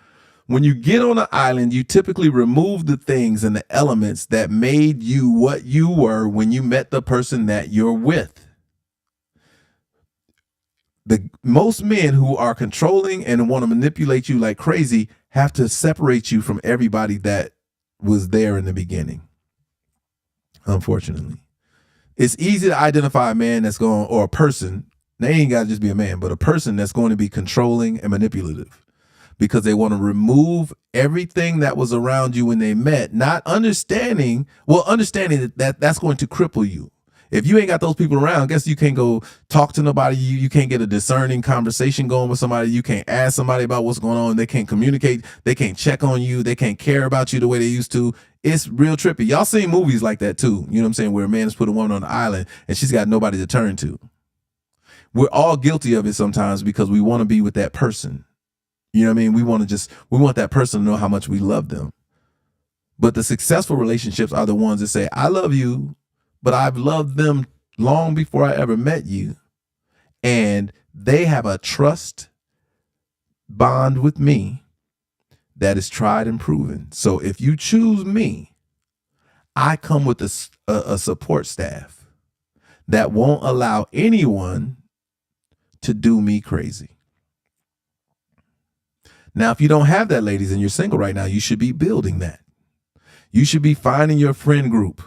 When you get on an island, you typically remove the things and the elements that made you what you were when you met the person that you're with. Most men who are controlling and want to manipulate you like crazy have to separate you from everybody that was there in the beginning. Unfortunately, it's easy to identify a man or a person. They ain't got to just be a man, but a person that's going to be controlling and manipulative, because they want to remove everything that was around you when they met, not understanding that that's going to cripple you. If you ain't got those people around, guess you can't go talk to nobody. You can't get a discerning conversation going with somebody. You can't ask somebody about what's going on. They can't communicate. They can't check on you. They can't care about you the way they used to. It's real trippy. Y'all seen movies like that too. You know what I'm saying? Where a man has put a woman on an island and she's got nobody to turn to. We're all guilty of it sometimes because we want to be with that person. You know what I mean? We want that person to know how much we love them. But the successful relationships are the ones that say, I love you, but I've loved them long before I ever met you. And they have a trust bond with me that is tried and proven. So if you choose me, I come with a support staff that won't allow anyone to do me crazy. Now, if you don't have that, ladies, and you're single right now, you should be building that. You should be finding your friend group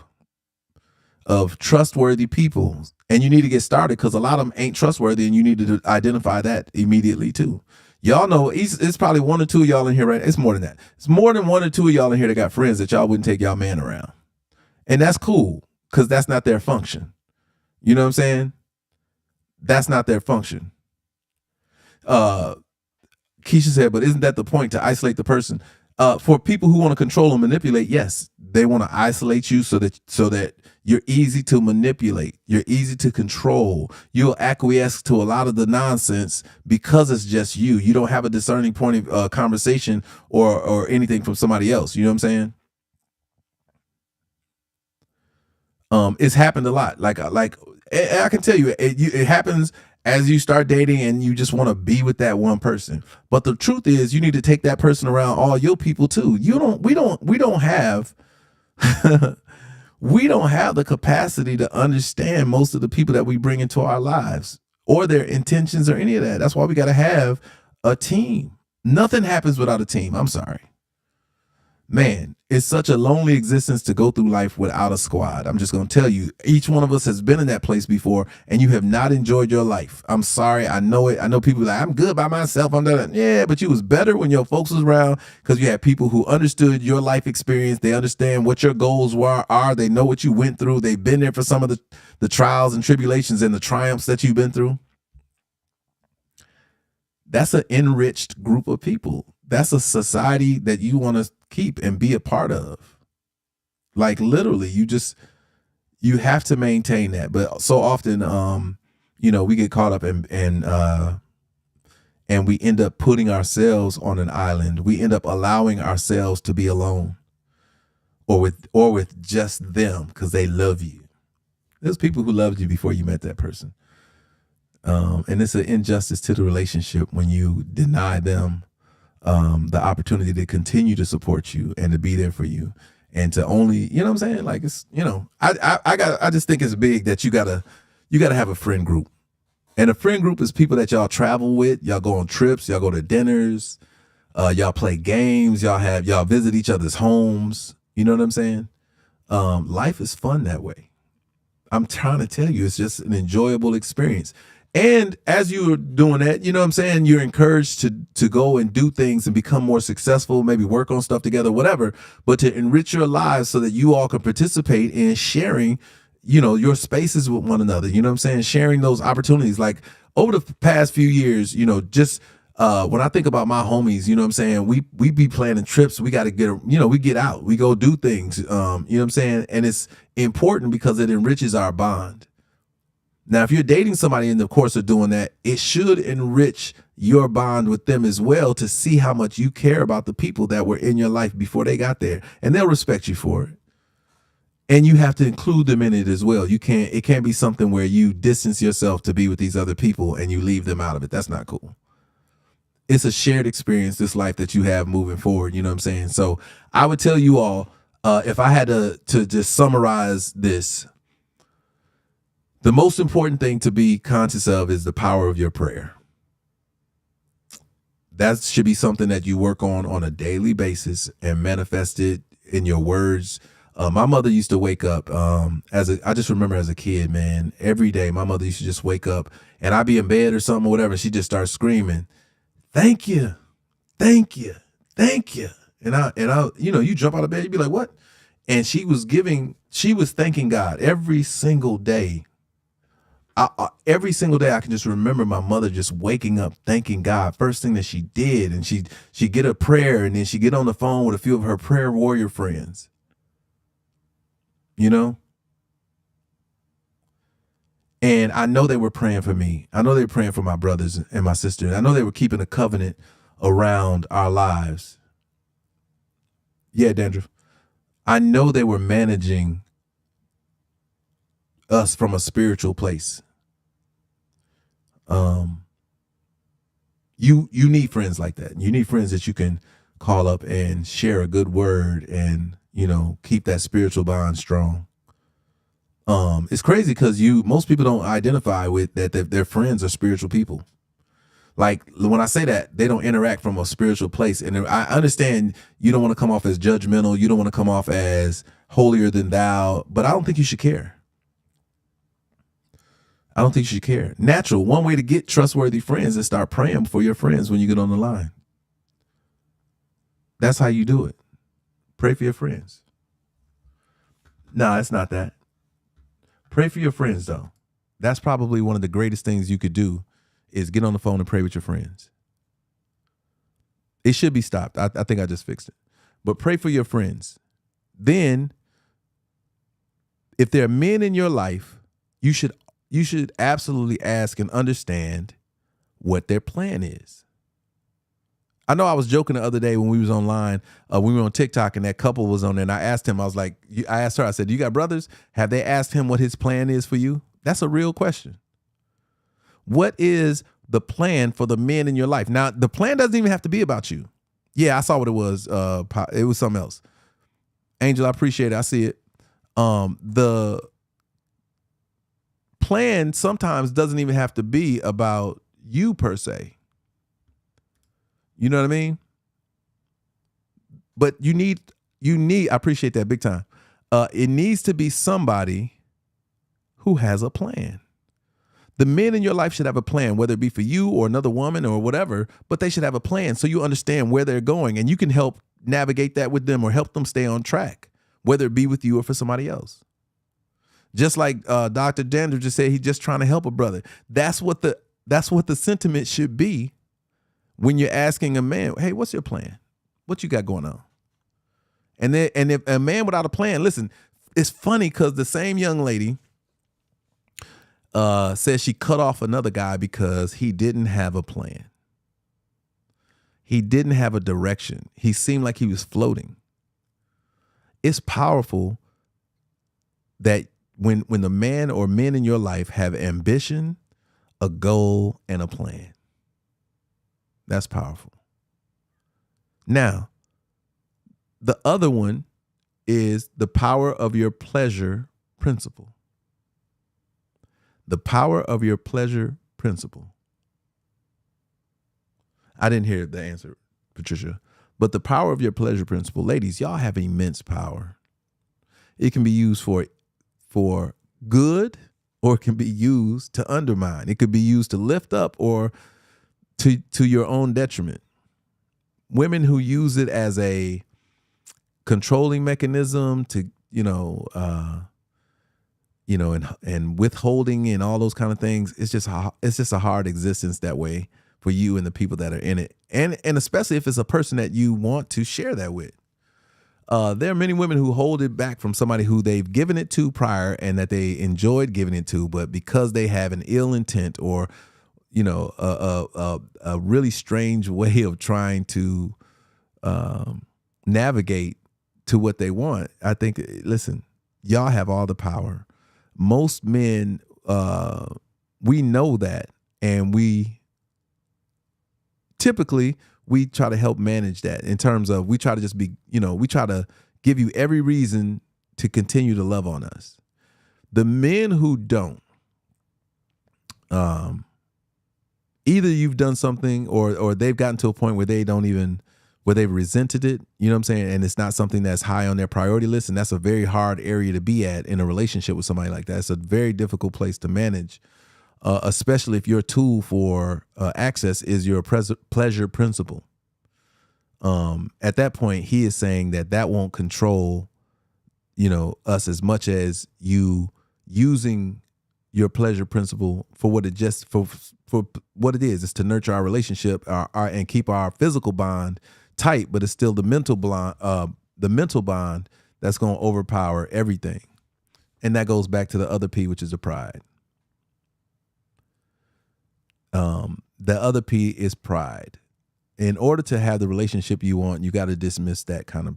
of trustworthy people, and you need to get started, because a lot of them ain't trustworthy, and you need to identify that immediately too. Y'all know it's probably one or two of y'all in here, right? It's more than that. It's more than one or two of y'all in here that got friends that y'all wouldn't take y'all man around. And that's cool, because that's not their function. You know what I'm saying? That's not their function. Keisha said, but isn't that the point, to isolate the person? For people who want to control and manipulate, yes, they want to isolate you so that you're easy to manipulate. You're easy to control. You'll acquiesce to a lot of the nonsense because it's just you. You don't have a discerning point of conversation or anything from somebody else. You know what I'm saying? It's happened a lot. Like I can tell you, it happens as you start dating and you just want to be with that one person. But the truth is, you need to take that person around all your people too. We don't have we don't have the capacity to understand most of the people that we bring into our lives or their intentions or any of that. That's why we got to have a team. Nothing happens without a team. I'm sorry. Man, it's such a lonely existence to go through life without a squad. I'm just going to tell you, each one of us has been in that place before, and you have not enjoyed your life. I'm sorry. I know it. I know people like, I'm good by myself. I'm done. Yeah, but you was better when your folks was around because you had people who understood your life experience. They understand what your goals are. They know what you went through. They've been there for some of the trials and tribulations and the triumphs that you've been through. That's an enriched group of people. That's a society that you want to keep and be a part of. Like literally, you have to maintain that. But so often, we get caught up and we end up putting ourselves on an island. We end up allowing ourselves to be alone, or with just them because they love you. There's people who loved you before you met that person. And it's an injustice to the relationship when you deny them the opportunity to continue to support you and to be there for you, and to only, you know what I'm saying? Like it's, I just think it's big that you gotta have a friend group. And a friend group is people that y'all travel with, y'all go on trips, y'all go to dinners, y'all play games, y'all visit each other's homes. You know what I'm saying? Life is fun that way. I'm trying to tell you, it's just an enjoyable experience. And as you're doing that, you know what I'm saying, you're encouraged to go and do things and become more successful, maybe work on stuff together, whatever, but to enrich your lives so that you all can participate in sharing, your spaces with one another. You know what I'm saying? Sharing those opportunities. Like over the past few years, just when I think about my homies, you know what I'm saying, we be planning trips. We got to we get out, we go do things, you know what I'm saying? And it's important because it enriches our bond. Now, if you're dating somebody in the course of doing that, it should enrich your bond with them as well, to see how much you care about the people that were in your life before they got there, and they'll respect you for it. And you have to include them in it as well. It can't be something where you distance yourself to be with these other people and you leave them out of it. That's not cool. It's a shared experience, this life that you have moving forward. You know what I'm saying? So I would tell you all, if I had to just summarize this, the most important thing to be conscious of is the power of your prayer. That should be something that you work on a daily basis and manifest it in your words. My mother used to wake up I just remember as a kid, man, every day my mother used to just wake up and I'd be in bed or something or whatever, and she just starts screaming, "Thank you, thank you, thank you." And I, you jump out of bed, you'd be like, "What?" And she was thanking God every single day. Every single day I can just remember my mother just waking up thanking God, first thing that she did. And she'd get a prayer, and then she'd get on the phone with a few of her prayer warrior friends. And I know they were praying for me. I know they were praying for my brothers and my sister. I know they were keeping a covenant around our lives. Yeah, Dandruff. I know they were managing us from a spiritual place. You need friends like that. You need friends that you can call up and share a good word and, keep that spiritual bond strong. It's crazy because most people don't identify with that their friends are spiritual people. Like when I say that, they don't interact from a spiritual place. And I understand you don't want to come off as judgmental. You don't want to come off as holier than thou, but I don't think you should care. I don't think you should care. Natural, one way to get trustworthy friends is start praying for your friends when you get on the line. That's how you do it. Pray for your friends. No, it's not that. Pray for your friends, though. That's probably one of the greatest things you could do, is get on the phone and pray with your friends. It should be stopped. I think I just fixed it. But pray for your friends. Then, if there are men in your life, you should absolutely ask and understand what their plan is. I know I was joking the other day when we was online, we were on TikTok, and that couple was on there, and I asked him, I asked her, I said, "You got brothers? Have they asked him what his plan is for you?" That's a real question. What is the plan for the men in your life? Now, the plan doesn't even have to be about you. Yeah, I saw what it was. It was something else. Angel, I appreciate it. I see it. The plan sometimes doesn't even have to be about you per se. You know what I mean? But you need I appreciate that big time. It needs to be somebody who has a plan. The men in your life should have a plan, whether it be for you or another woman or whatever, but they should have a plan so you understand where they're going and you can help navigate that with them or help them stay on track, whether it be with you or for somebody else. Just like Dr. Dander just said, he's just trying to help a brother. That's what the sentiment should be when you're asking a man, hey, what's your plan? What you got going on? And if a man without a plan, listen, it's funny because the same young lady says she cut off another guy because he didn't have a plan. He didn't have a direction. He seemed like he was floating. It's powerful that when the man or men in your life have ambition, a goal, and a plan. That's powerful. Now, the other one is the power of your pleasure principle. The power of your pleasure principle. I didn't hear the answer, Patricia, but the power of your pleasure principle. Ladies, y'all have immense power. It can be used for good, or it can be used to undermine. It could be used to lift up or to your own detriment. Women who use it as a controlling mechanism to, and withholding and all those kind of things. It's just a hard existence that way for you and the people that are in it. And especially if it's a person that you want to share that with. There are many women who hold it back from somebody who they've given it to prior and that they enjoyed giving it to, but because they have an ill intent or, a really strange way of trying to navigate to what they want. I think, listen, y'all have all the power. Most men, we know that, and we typically try to help manage that in terms of we try to just be, we try to give you every reason to continue to love on us. The men who don't, either you've done something or they've gotten to a point where they've resented it, you know what I'm saying? And it's not something that's high on their priority list. And that's a very hard area to be at in a relationship with somebody like that. It's a very difficult place to manage, especially if your tool for access is your pleasure principle. At that point, he is saying that won't control, us as much as you using your pleasure principle for what for what it is. It's to nurture our relationship and keep our physical bond tight, but it's still the mental bond that's going to overpower everything. And that goes back to the other P, which is the pride. The other P is pride. In order to have the relationship you want, you got to dismiss that kind of,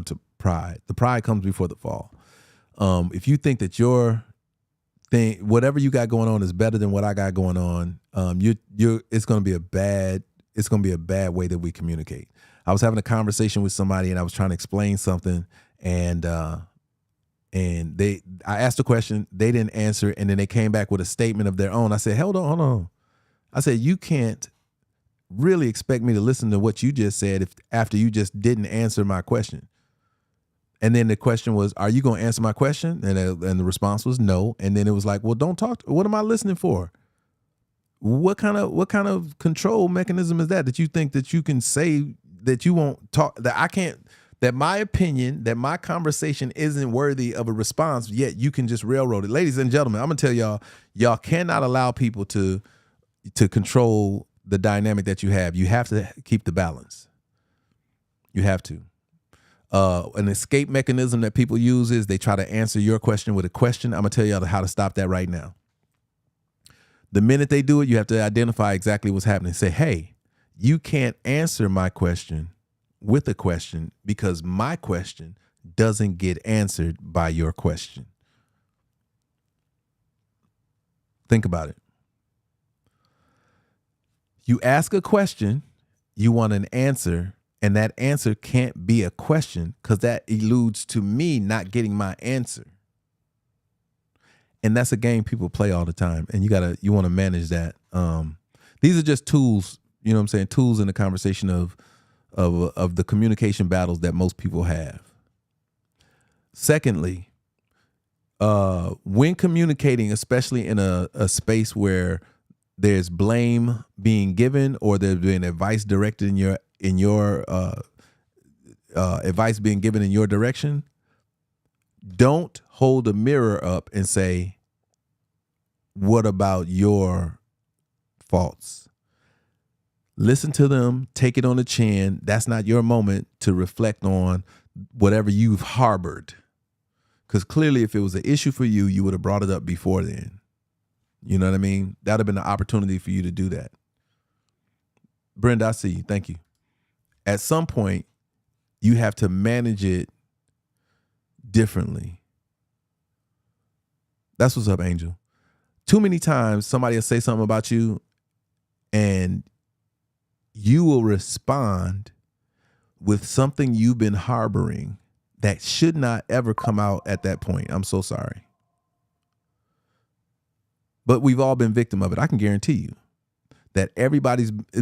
to pride. The pride comes before the fall. If you think that your thing, whatever you got going on is better than what I got going on, it's going to be a bad way that we communicate. I was having a conversation with somebody and I was trying to explain something, and I asked a question, they didn't answer, and then they came back with a statement of their own. I said, hold on. I said, you can't really expect me to listen to what you just said after you just didn't answer my question. And then the question was, are you going to answer my question? And the response was no. And then it was like, well, don't talk. What am I listening for? What kind of control mechanism is that you think that you can say that you won't talk, that I can't, that my opinion, that my conversation isn't worthy of a response, yet you can just railroad it. Ladies and gentlemen, I'm going to tell y'all cannot allow people to control the dynamic that you have. You have to keep the balance. You have to. An escape mechanism that people use is they try to answer your question with a question. I'm going to tell y'all how to stop that right now. The minute they do it, you have to identify exactly what's happening. Say, hey, you can't answer my question with a question because my question doesn't get answered by your question. Think about it. You ask a question, you want an answer, and that answer can't be a question because that alludes to me not getting my answer. And that's a game people play all the time. And you want to manage that. These are just tools, you know what I'm saying? Tools in the conversation of of the communication battles that most people have. Secondly, when communicating, especially in a space where there's blame being given or there's been advice directed in your advice being given in your direction, don't hold a mirror up and say, what about your faults? Listen to them, take it on the chin. That's not your moment to reflect on whatever you've harbored. Because clearly, if it was an issue for you, you would have brought it up before then. You know what I mean? That would have been an opportunity for you to do that. Brenda, I see you. Thank you. At some point, you have to manage it differently. That's what's up, Angel. Too many times somebody will say something about you and you will respond with something you've been harboring that should not ever come out at that point. I'm so sorry. But we've all been victim of it. I can guarantee you that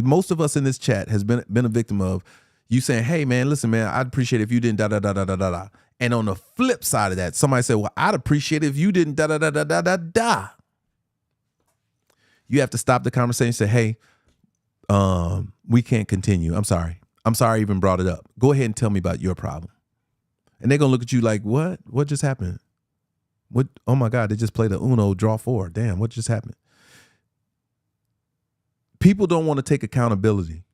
most of us in this chat has been a victim of you saying, hey man, listen man, I'd appreciate it if you didn't da da da da da da da. And on the flip side of that, somebody said, well, I'd appreciate it if you didn't da da da da da da da. You have to stop the conversation and say, hey, we can't continue. I'm sorry. I even brought it up. Go ahead and tell me about your problem. And they're going to look at you like, what? What just happened? What? Oh my God, they just played a Uno draw 4. Damn, what just happened? People don't want to take accountability.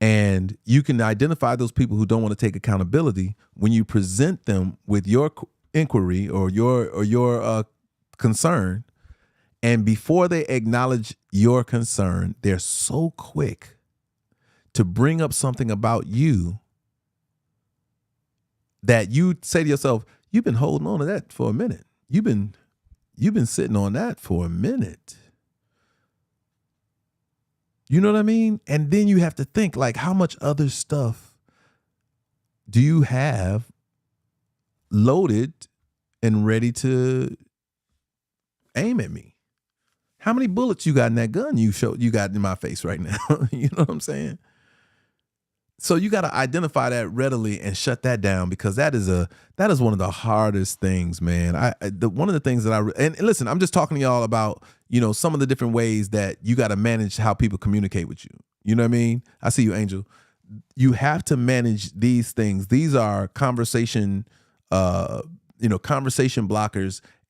And you can identify those people who don't want to take accountability when you present them with your inquiry or your concern. And before they acknowledge your concern, they're so quick to bring up something about you that you say to yourself, you've been holding on to that for a minute. You've been sitting on that for a minute. You know what I mean? And then you have to think, like, how much other stuff do you have loaded and ready to aim at me? How many bullets you got in that gun you got in my face right now? You know what I'm saying? So you got to identify that readily and shut that down, because that is one of the hardest things, man. One of the things that and listen, I'm just talking to y'all about, some of the different ways that you got to manage how people communicate with you. You know what I mean? I see you, Angel. You have to manage these things. These are conversation blockers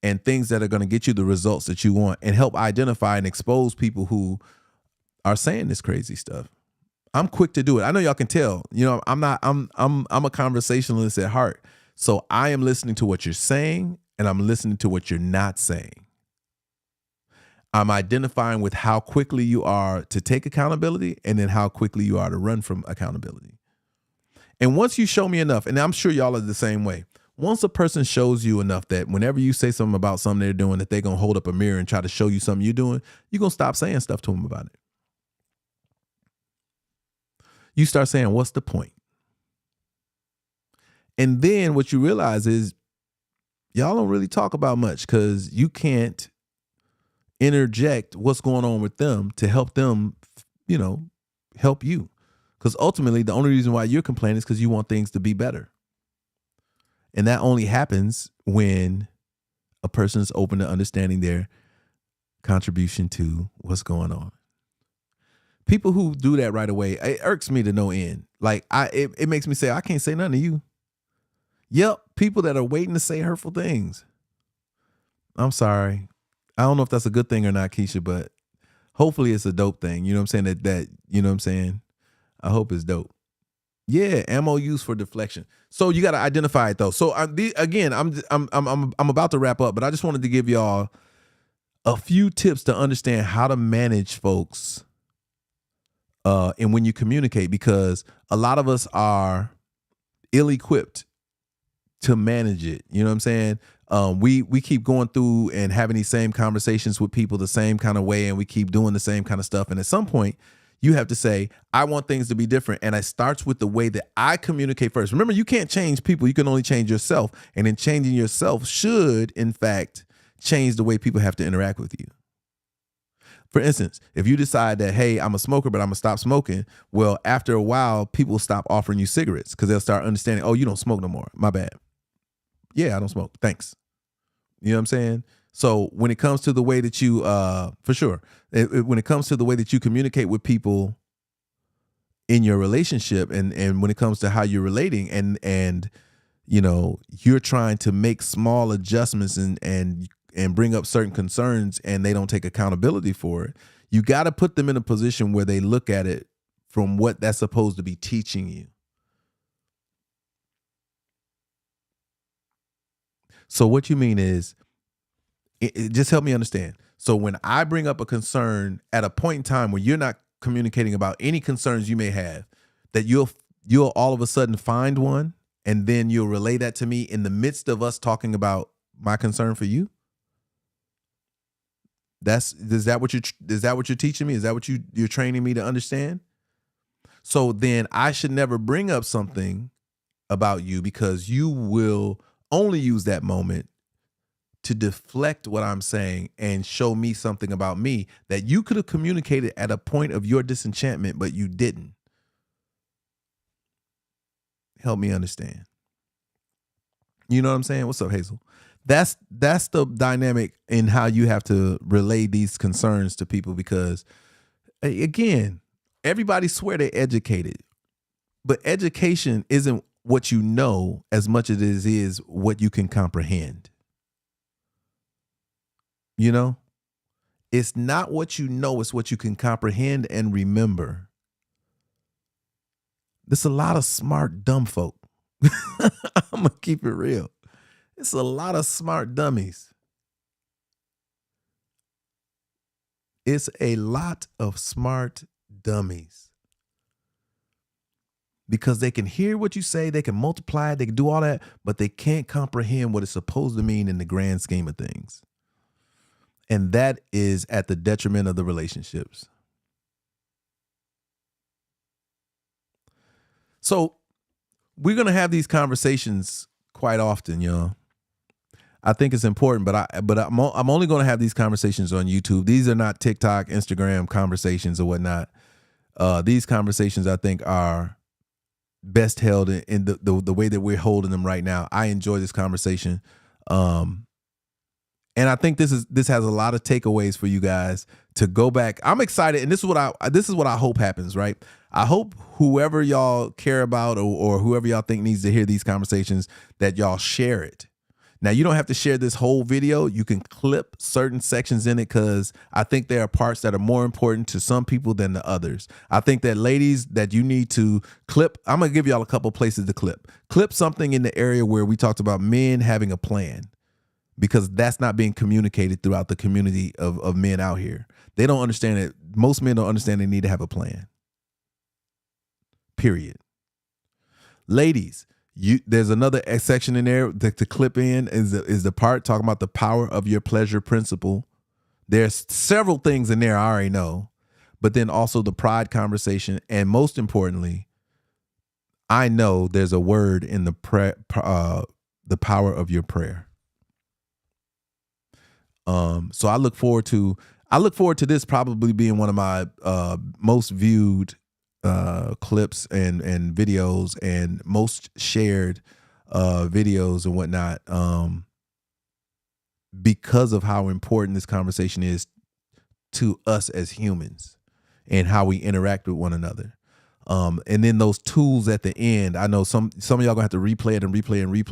and things that are going to get you the results that you want and help identify and expose people who are saying this crazy stuff. I'm quick to do it. I know y'all can tell. I'm a conversationalist at heart. So I am listening to what you're saying and I'm listening to what you're not saying. I'm identifying with how quickly you are to take accountability and then how quickly you are to run from accountability. And once you show me enough, and I'm sure y'all are the same way, once a person shows you enough that whenever you say something about something they're doing, that they're going to hold up a mirror and try to show you something you're doing, you're going to stop saying stuff to them about it. You start saying, what's the point? And then what you realize is y'all don't really talk about much because you can't interject what's going on with them to help them, help you. Because ultimately, the only reason why you're complaining is because you want things to be better. And that only happens when a person is open to understanding their contribution to what's going on. People who do that right away, it irks me to no end. Like it makes me say, I can't say nothing to you. Yep, people that are waiting to say hurtful things. I'm sorry. I don't know if that's a good thing or not, Keisha, but hopefully it's a dope thing. You know what I'm saying? That you know what I'm saying? I hope it's dope. Yeah, ammo used for deflection. So you got to identify it though. So again, I'm about to wrap up, but I just wanted to give y'all a few tips to understand how to manage folks. And when you communicate, because a lot of us are ill-equipped to manage it. You know what I'm saying? We keep going through and having these same conversations with people the same kind of way, and we keep doing the same kind of stuff. And at some point, you have to say, I want things to be different. And it starts with the way that I communicate first. Remember, you can't change people. You can only change yourself. And in changing yourself should, in fact, change the way people have to interact with you. For instance, if you decide that, hey, I'm a smoker, but I'm gonna stop smoking, well, after a while, people stop offering you cigarettes because they'll start understanding, oh, you don't smoke no more. My bad. Yeah, I don't smoke. Thanks. You know what I'm saying? So when it comes to the way that you, for sure, when it comes to the way that you communicate with people in your relationship, and when it comes to how you're relating, and you know, you're trying to make small adjustments and bring up certain concerns, and they don't take accountability for it, you got to put them in a position where they look at it from what that's supposed to be teaching you. So what you mean is, just help me understand. So when I bring up a concern at a point in time where you're not communicating about any concerns you may have, that you'll all of a sudden find one, and then you'll relay that to me in the midst of us talking about my concern for you. Is that what you're teaching me? Is that what you're training me to understand? So then I should never bring up something about you, because you will only use that moment to deflect what I'm saying and show me something about me that you could have communicated at a point of your disenchantment, but you didn't. Help me understand. You know what I'm saying? What's up, Hazel? That's the dynamic in how you have to relay these concerns to people, because again, everybody swear they're educated, but education isn't what you know as much as it is what you can comprehend. You know, it's not what you know, it's what you can comprehend and remember. There's a lot of smart, dumb folk. I'm going to keep it real. It's a lot of smart dummies. It's a lot of smart dummies. Because they can hear what you say, they can multiply it, they can do all that, but they can't comprehend what it's supposed to mean in the grand scheme of things. And that is at the detriment of the relationships. So we're going to have these conversations quite often, y'all. I think it's important, but I'm only going to have these conversations on YouTube. These are not TikTok, Instagram conversations or whatnot. These conversations, I think, are best held in the way that we're holding them right now. I enjoy this conversation. And I think this has a lot of takeaways for you guys to go back. I'm excited, and this is what I hope happens, right? I hope whoever y'all care about or whoever y'all think needs to hear these conversations, that y'all share it. Now, you don't have to share this whole video. You can clip certain sections in it, because I think there are parts that are more important to some people than the others. I think that, ladies, that you need to clip. I'm going to give y'all a couple places to clip. Clip something in the area where we talked about men having a plan, because that's not being communicated throughout the community of men out here. They don't understand it. Most men don't understand they need to have a plan. Period. Ladies, there's another section in there to clip in is the part talking about the power of your pleasure principle. There's several things in there I already know, but then also the pride conversation, and most importantly, I know there's a word in the power of your prayer. So I look forward to this probably being one of my most viewed clips and videos, and most shared videos and whatnot, because of how important this conversation is to us as humans and how we interact with one another. And then those tools at the end, I know some of y'all gonna have to replay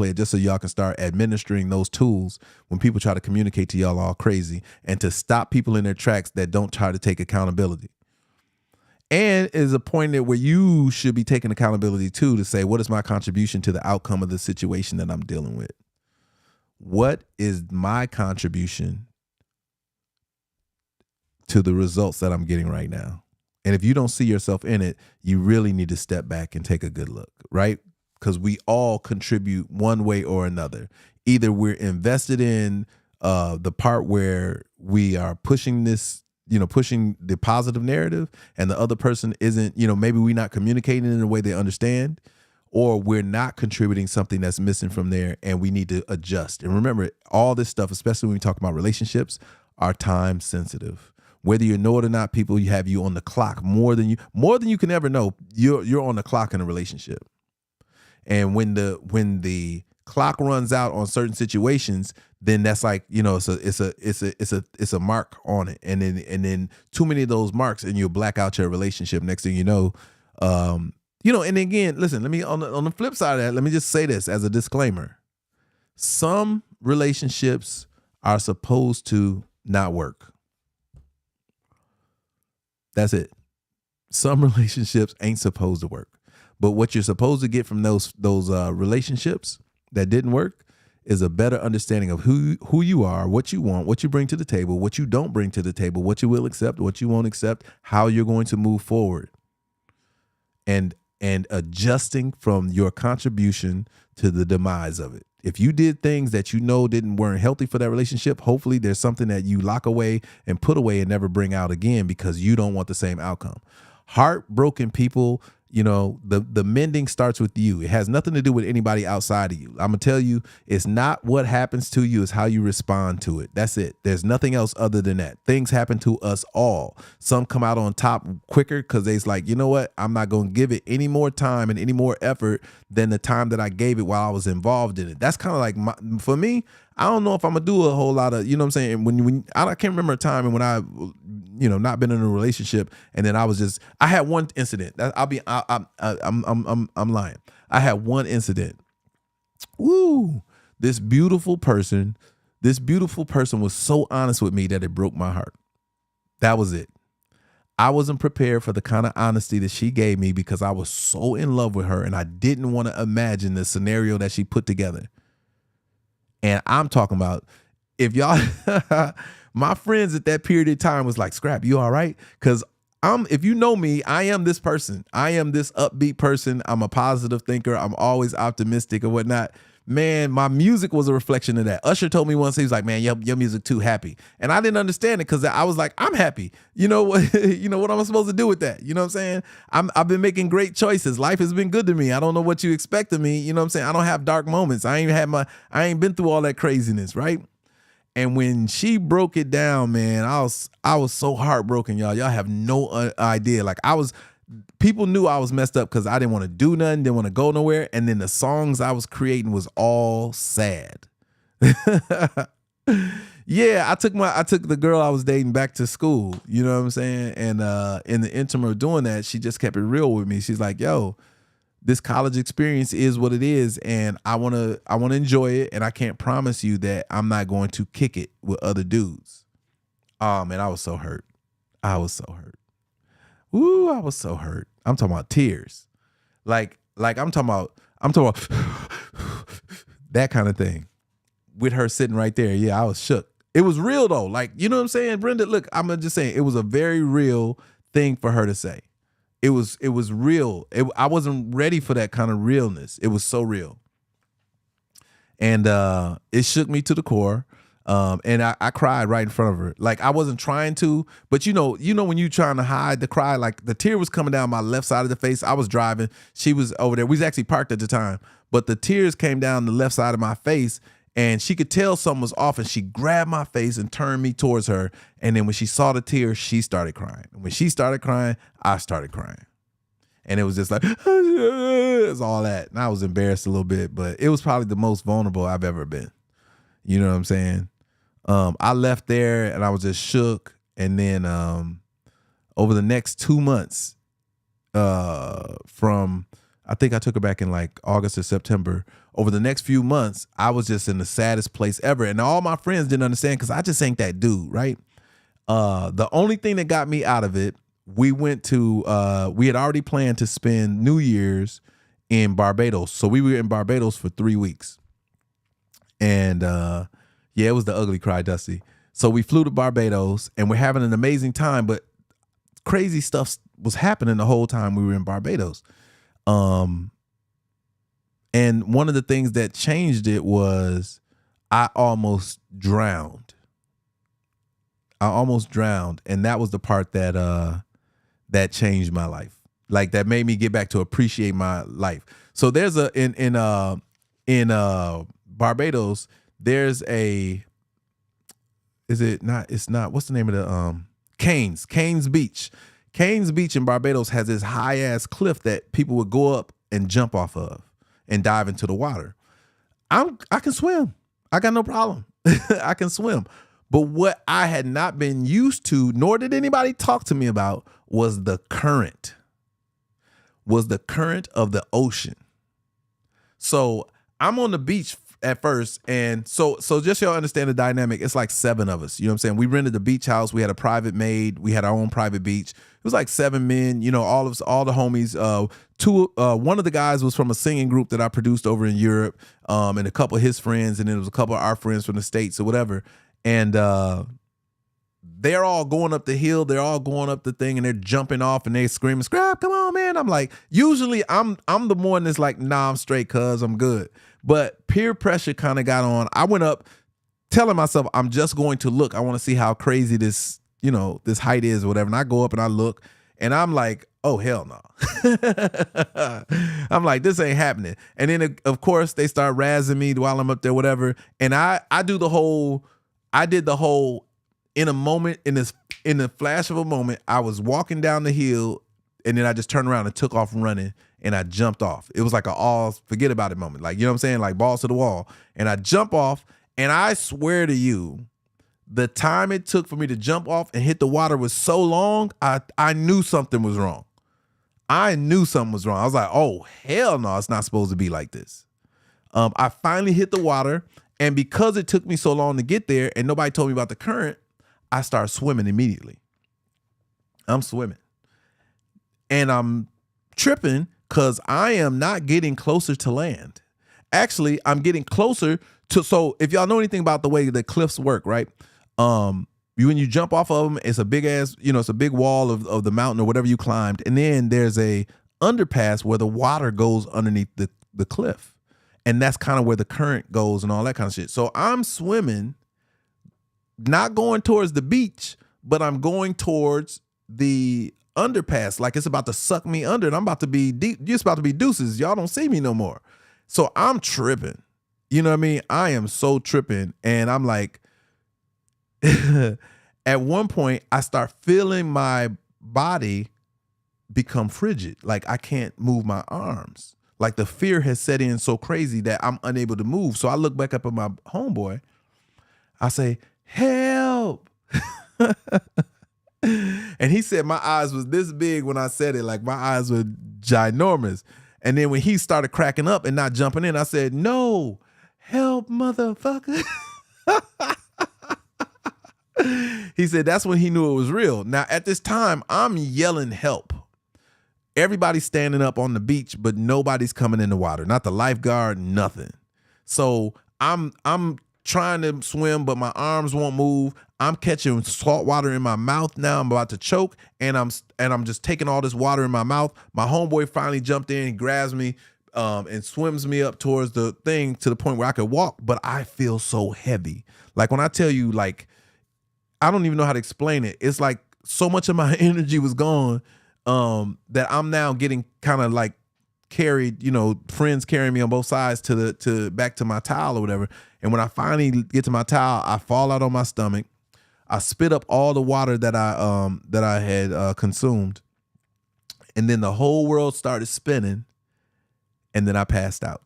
it just so y'all can start administering those tools when people try to communicate to y'all all crazy, and to stop people in their tracks that don't try to take accountability. And is a point where you should be taking accountability too, to say, what is my contribution to the outcome of the situation that I'm dealing with? What is my contribution to the results that I'm getting right now? And if you don't see yourself in it, you really need to step back and take a good look, right? Because we all contribute one way or another. Either we're invested in the part where we are pushing this, pushing the positive narrative, and the other person isn't, maybe we're not communicating in a way they understand, or we're not contributing something that's missing from there, and we need to adjust. And remember, all this stuff, especially when we talk about relationships, are time sensitive. Whether you know it or not, people you have you on the clock more than you can ever know. You're on the clock in a relationship. And when the clock runs out on certain situations, then that's like, it's a mark on it. And then too many of those marks and you'll black out your relationship. Next thing you know, and again, listen, let me on the flip side of that, let me just say this as a disclaimer. Some relationships are supposed to not work. That's it. Some relationships ain't supposed to work. But what you're supposed to get from those relationships that didn't work is a better understanding of who you are, what you want, what you bring to the table, what you don't bring to the table, what you will accept, what you won't accept, how you're going to move forward. And adjusting from your contribution to the demise of it. If you did things that weren't healthy for that relationship, hopefully there's something that you lock away and put away and never bring out again because you don't want the same outcome. Heartbroken people, the mending starts with you. It has nothing to do with anybody outside of you. I'm going to tell you, it's not what happens to you, it's how you respond to it. That's it. There's nothing else other than that. Things happen to us all. Some come out on top quicker because they's like, you know what? I'm not going to give it any more time and any more effort than the time that I gave it while I was involved in it. That's kind of like, for me, I don't know if I'm going to do a whole lot of, you know what I'm saying? When I can't remember a time when I, not been in a relationship and then I had one incident. I'm lying. I had one incident. Woo! This beautiful person was so honest with me that it broke my heart. That was it. I wasn't prepared for the kind of honesty that she gave me because I was so in love with her and I didn't want to imagine the scenario that she put together. And I'm talking about, if y'all, my friends at that period of time was like, Skrapp, you all right? Because if you know me, I am this person. I am this upbeat person. I'm a positive thinker. I'm always optimistic and whatnot. Man, my music was a reflection of that. Usher told me once, he was like, man, your music too happy. And I didn't understand it because I was like, I'm happy. You know what? What am I supposed to do with that? You know what I'm saying? I've been making great choices. Life has been good to me. I don't know what you expect of me. You know what I'm saying? I don't have dark moments. I ain't been through all that craziness, right? And when she broke it down, man, I was so heartbroken, y'all. Y'all have no idea. Like people knew I was messed up because I didn't want to do nothing, didn't want to go nowhere. And then the songs I was creating was all sad. Yeah, I took the girl I was dating back to school. You know what I'm saying? And in the interim of doing that, she just kept it real with me. She's like, yo, this college experience is what it is, and I wanna enjoy it, and I can't promise you that I'm not going to kick it with other dudes. Oh man, I was so hurt. Ooh, I was so hurt. I'm talking about tears. Like I'm talking about that kind of thing. With her sitting right there. Yeah, I was shook. It was real though. Like, you know what I'm saying? Brenda, look, I'm just saying it was a very real thing for her to say. It was real. I wasn't ready for that kind of realness. It was so real. And it shook me to the core. And I cried right in front of her. Like I wasn't trying to, but you know when you trying to hide the cry, like the tear was coming down my left side of the face. I was driving. She was over there. We was actually parked at the time, but the tears came down the left side of my face. And she could tell something was off, and she grabbed my face and turned me towards her. And then when she saw the tears, she started crying. And when she started crying, I started crying. And it was just like, it's all that. And I was embarrassed a little bit, but it was probably the most vulnerable I've ever been. You know what I'm saying? I left there and I was just shook. And then over the next 2 months, I think I took her back in like August or September. Over the next few months, I was just in the saddest place ever. And all my friends didn't understand because I just ain't that dude, right? The only thing that got me out of it, we had already planned to spend New Year's in Barbados. So we were in Barbados for 3 weeks. And it was the ugly cry, Dusty. So we flew to Barbados and we're having an amazing time, but crazy stuff was happening the whole time we were in Barbados. And one of the things that changed it was I almost drowned. And that was the part that that changed my life. Like that made me get back to appreciate my life. So there's in Barbados, there's it's not, what's the name of the Canes Beach. Canes Beach in Barbados has this high ass cliff that people would go up and jump off of and dive into the water. I can swim. I got no problem. I can swim. But what I had not been used to, nor did anybody talk to me about, was the current. Was the current of the ocean. So I'm on the beach at first, and so just so y'all understand the dynamic, it's like 7 of us. You know what I'm saying? We rented a beach house. We had a private maid. We had our own private beach. It was like 7 men. You know, all the homies. One of the guys was from a singing group that I produced over in Europe, and a couple of his friends, and then there was a couple of our friends from the States or whatever. And they're all going up the hill. They're all going up the thing, and they're jumping off, and they're screaming, "Skrapp, come on, man!" I'm like, usually I'm the one that's like, "Nah, I'm straight, cuz I'm good." But peer pressure kind of got on. I went up telling myself, I'm just going to look. I want to see how crazy this, this height is or whatever. And I go up and I look, and I'm like, oh, hell no. I'm like, this ain't happening. And then, of course, they start razzing me while I'm up there, whatever. And I did the whole, in a moment, in the flash of a moment, I was walking down the hill, and then I just turned around and took off running, and I jumped off. It was like all forget about it moment. Like, you know what I'm saying? Like balls to the wall. And I jump off, and I swear to you, the time it took for me to jump off and hit the water was so long, I knew something was wrong. I knew something was wrong. I was like, oh, hell no, it's not supposed to be like this. I finally hit the water, and because it took me so long to get there and nobody told me about the current, I started swimming immediately. I'm swimming. And I'm tripping because I am not getting closer to land. Actually, I'm getting closer to, so if y'all know anything about the way the cliffs work, right? When you jump off of them, it's a big ass, it's a big wall of the mountain or whatever you climbed. And then there's a underpass where the water goes underneath the cliff. And that's kind of where the current goes and all that kind of shit. So I'm swimming, not going towards the beach, but I'm going towards the underpass, like it's about to suck me under, and I'm about to be deep. It's about to be deuces. Y'all don't see me no more. So I'm tripping. You know what I mean? I am so tripping. And I'm like, at one point, I start feeling my body become frigid. Like I can't move my arms. Like the fear has set in so crazy that I'm unable to move. So I look back up at my homeboy. I say, help. And he said my eyes was this big when I said it. Like my eyes were ginormous. And then when he started cracking up and not jumping in, I said, no, help, motherfucker. He said that's when he knew it was real. Now, at this time, I'm yelling help. Everybody's standing up on the beach, but nobody's coming in the water. Not the lifeguard, nothing. So I'm trying to swim, but my arms won't move. I'm catching salt water in my mouth now. I'm about to choke, and I'm just taking all this water in my mouth. My homeboy finally jumped in, grabs me, and swims me up towards the thing to the point where I could walk, but I feel so heavy. Like when I tell you, like, I don't even know how to explain it. It's like so much of my energy was gone that I'm now getting kind of like carried, friends carrying me on both sides to back to my towel or whatever. And when I finally get to my towel, I fall out on my stomach. I spit up all the water that I had consumed, and then the whole world started spinning, and then I passed out.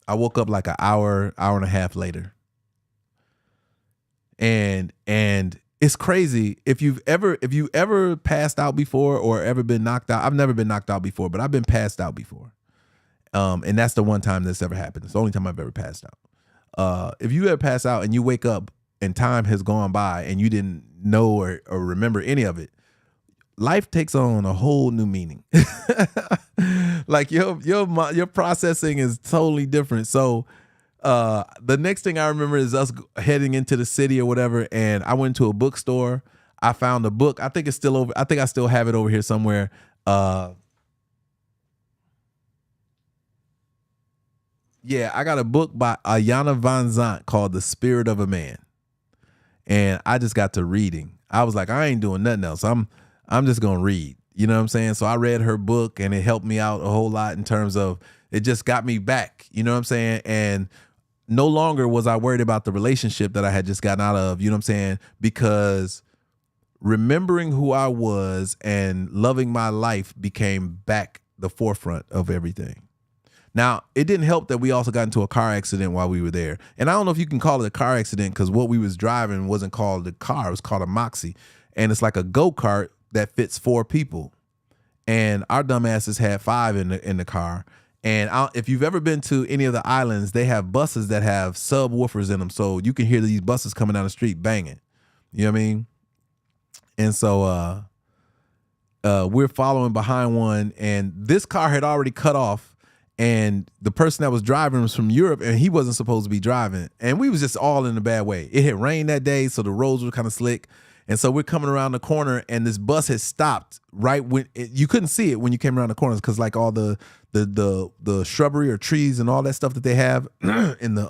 I woke up like an hour and a half later. And it's crazy. If you ever passed out before or ever been knocked out, I've never been knocked out before, but I've been passed out before. And that's the one time that's ever happened. It's the only time I've ever passed out. If you ever pass out and you wake up and time has gone by and you didn't know or remember any of it, life takes on a whole new meaning. Like your processing is totally different. So the next thing I remember is us heading into the city or whatever, and I went to a bookstore. I found a book. I think it's still over. I think I still have it over here somewhere. Yeah, I got a book by Ayana Van Zant called The Spirit of a Man. And I just got to reading. I was like, I ain't doing nothing else. I'm just gonna read. You know what I'm saying? So I read her book, and it helped me out a whole lot in terms of it just got me back. You know what I'm saying? And no longer was I worried about the relationship that I had just gotten out of, you know what I'm saying? Because remembering who I was and loving my life became back the forefront of everything. Now, it didn't help that we also got into a car accident while we were there. And I don't know if you can call it a car accident because what we was driving wasn't called a car. It was called a Moxie. And it's like a go-kart that fits 4 people. And our dumbasses had 5 in the car. And if you've ever been to any of the islands, they have buses that have subwoofers in them. So you can hear these buses coming down the street banging. You know what I mean? And so we're following behind one. And this car had already cut off. And the person that was driving was from Europe, and he wasn't supposed to be driving. And we was just all in a bad way. It had rained that day, so the roads were kind of slick. And so we're coming around the corner, and this bus had stopped right when you couldn't see it when you came around the corners because like all the shrubbery or trees and all that stuff that they have in the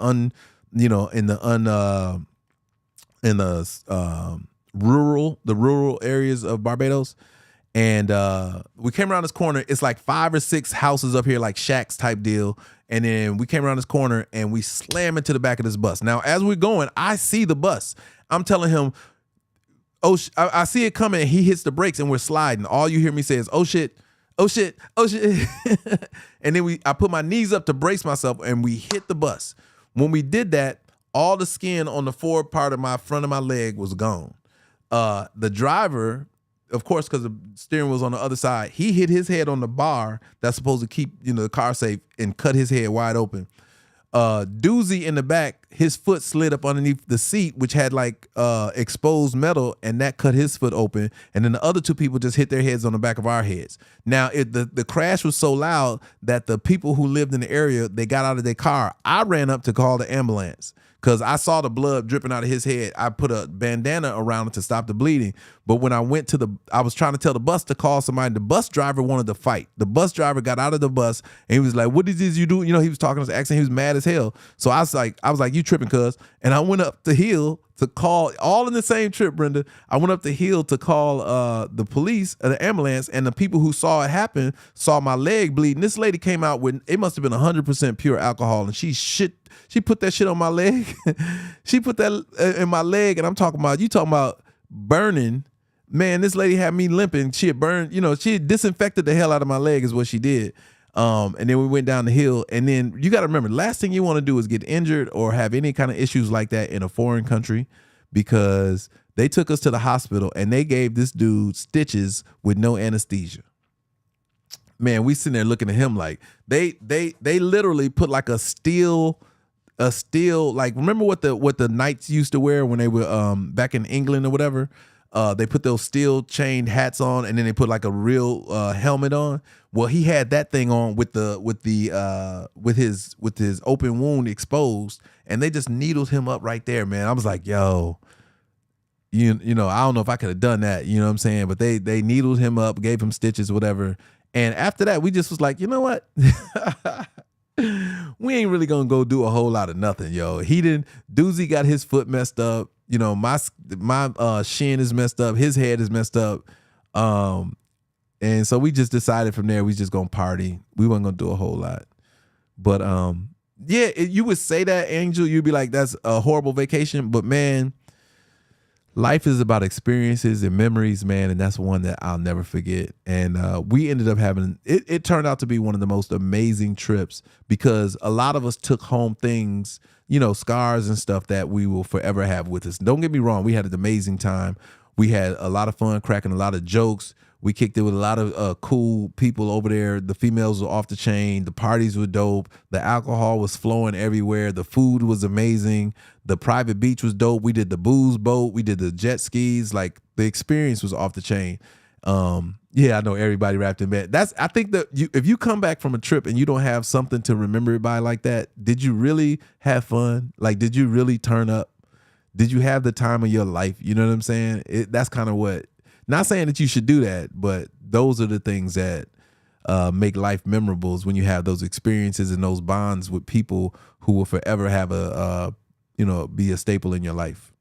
rural areas of Barbados. And we came around this corner. It's like 5 or 6 houses up here, like shacks type deal. And then we came around this corner and we slam into the back of this bus. Now, as we're going, I see the bus. I'm telling him, oh, I see it coming. He hits the brakes and we're sliding. All you hear me say is, oh shit, oh shit, oh shit. And then I put my knees up to brace myself and we hit the bus. When we did that, all the skin on the forward part of my front of my leg was gone. The driver, of course, because the steering wheel's on the other side, he hit his head on the bar that's supposed to keep the car safe and cut his head wide open. Doozy in the back, his foot slid up underneath the seat, which had like exposed metal, and that cut his foot open. And then the other 2 people just hit their heads on the back of our heads. Now, the crash was so loud that the people who lived in the area, they got out of their car. I ran up to call the ambulance because I saw the blood dripping out of his head. I put a bandana around it to stop the bleeding. But when I went I was trying to tell the bus to call somebody. The bus driver wanted to fight. The bus driver got out of the bus and he was like, "What is this you do?" He was talking to his accent. He was mad as hell. So I was like, "You tripping, cuz?" And I went up the hill to call, all in the same trip, Brenda. I went up the hill to call the police, the ambulance, and the people who saw it happen saw my leg bleeding. This lady came out with, it must have been 100% pure alcohol, and she put that shit on my leg. She put that in my leg, and you talking about burning. Man, this lady had me limping. She had burned, she had disinfected the hell out of my leg is what she did. And then we went down the hill, and then you got to remember, last thing you want to do is get injured or have any kind of issues like that in a foreign country, because they took us to the hospital and they gave this dude stitches with no anesthesia. Man, we sitting there looking at him like they literally put like a steel, like, remember what the knights used to wear when they were back in England or whatever? They put those steel chained hats on, and then they put like a real helmet on. Well, he had that thing on with his open wound exposed, and they just needled him up right there, man. I was like, yo, I don't know if I could have done that, you know what I'm saying? But they needled him up, gave him stitches, whatever. And after that, we just was like, you know what? We ain't really gonna go do a whole lot of nothing, yo. Doozy got his foot messed up. My shin is messed up. His head is messed up. And so we just decided from there, we just gonna party. We wasn't gonna do a whole lot. But yeah, you would say that, Angel, you'd be like, that's a horrible vacation. But man, life is about experiences and memories, man. And that's one that I'll never forget. And we ended up having, it turned out to be one of the most amazing trips, because a lot of us took home things, scars and stuff that we will forever have with us. Don't get me wrong. We had an amazing time. We had a lot of fun, cracking a lot of jokes. We kicked it with a lot of cool people over there. The females were off the chain. The parties were dope. The alcohol was flowing everywhere. The food was amazing. The private beach was dope. We did the booze boat. We did the jet skis. Like, the experience was off the chain. Yeah, I know everybody wrapped in bed. I think that if you come back from a trip and you don't have something to remember it by like that, did you really have fun? Like, did you really turn up? Did you have the time of your life? You know what I'm saying? That's kind of what, not saying that you should do that, but those are the things that make life memorable, when you have those experiences and those bonds with people who will forever have be a staple in your life.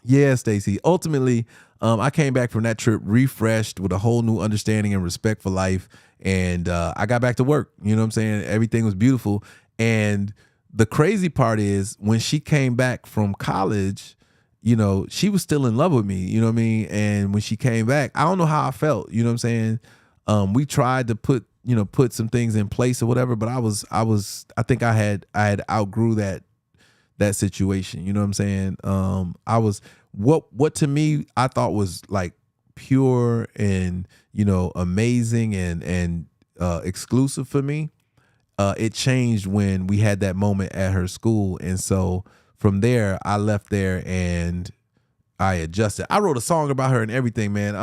Yeah, Stacey. Ultimately, I came back from that trip refreshed with a whole new understanding and respect for life. And I got back to work. You know what I'm saying? Everything was beautiful. And the crazy part is, when she came back from college you know, she was still in love with me, you know what I mean? And when she came back, I don't know how I felt, you know what I'm saying? We tried to put some things in place or whatever, but I think I had outgrew that situation, you know what I'm saying? I was what to me I thought was like pure and, you know, amazing and exclusive for me. It changed when we had that moment at her school. And so from there, I left there and I adjusted. I wrote a song about her and everything, man.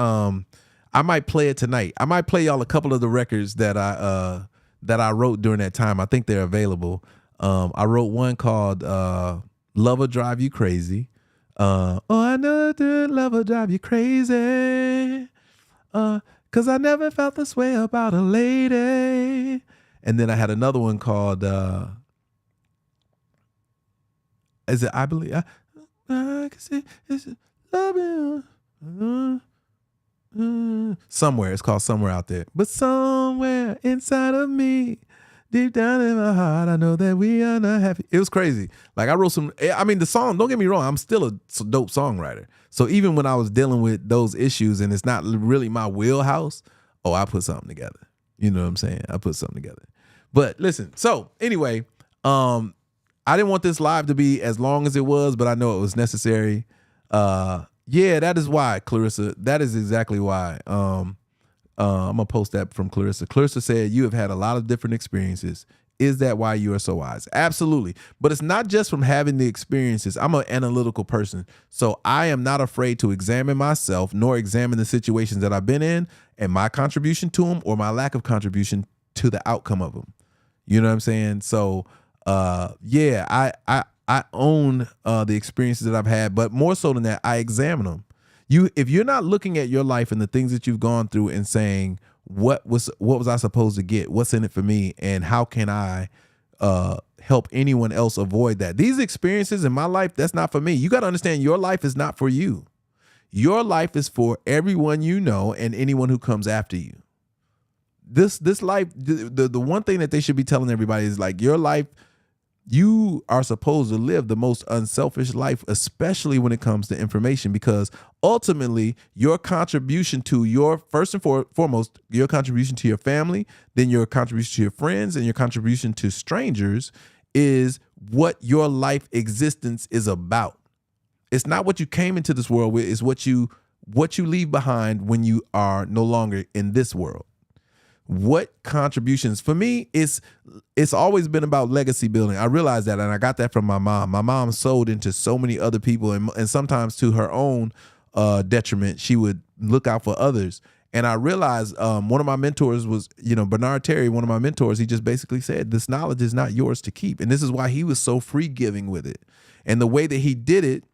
I might play it tonight. I might play y'all a couple of the records that I wrote during that time. I think they're available. I wrote one called Love Will Drive You Crazy. Oh, I know that love will drive you crazy. Cause I never felt this way about a lady. And then I had another one called is it I believe I can see it's love you. Somewhere. It's called Somewhere Out There. But somewhere inside of me, deep down in my heart, I know that we are not happy. It was crazy. Like I wrote the song, don't get me wrong, I'm still a dope songwriter. So even when I was dealing with those issues and it's not really my wheelhouse, I put something together. You know what I'm saying? I put something together. But listen, so anyway, I didn't want this live to be as long as it was, but I know it was necessary. Yeah, that is why, Clarissa. That is exactly why. I'm gonna post that from Clarissa. Clarissa said, you have had a lot of different experiences. Is that why you are so wise? Absolutely. But it's not just from having the experiences. I'm an analytical person. So I am not afraid to examine myself nor examine the situations that I've been in and my contribution to them or my lack of contribution to the outcome of them. You know what I'm saying? So yeah, I own the experiences that I've had, but more so than that, I examine them. If you're not looking at your life and the things that you've gone through and saying, what was I supposed to get? What's in it for me? And how can I help anyone else avoid that? These experiences in my life, that's not for me. You got to understand your life is not for you. Your life is for everyone you know and anyone who comes after you. This life, the one thing that they should be telling everybody is like your life, you are supposed to live the most unselfish life, especially when it comes to information, because ultimately your contribution to first and foremost, your contribution to your family, then your contribution to your friends and your contribution to strangers is what your life existence is about. It's not what you came into this world with, it's what you leave behind when you are no longer in this world. What contributions for me, it's always been about legacy building. I realized that, and I got that from my mom. My mom sold into so many other people, and sometimes to her own detriment. She would look out for others. And I realized one of my mentors was, Bernard Terry, one of my mentors. He just basically said, this knowledge is not yours to keep. And this is why he was so free giving with it. And the way that he did it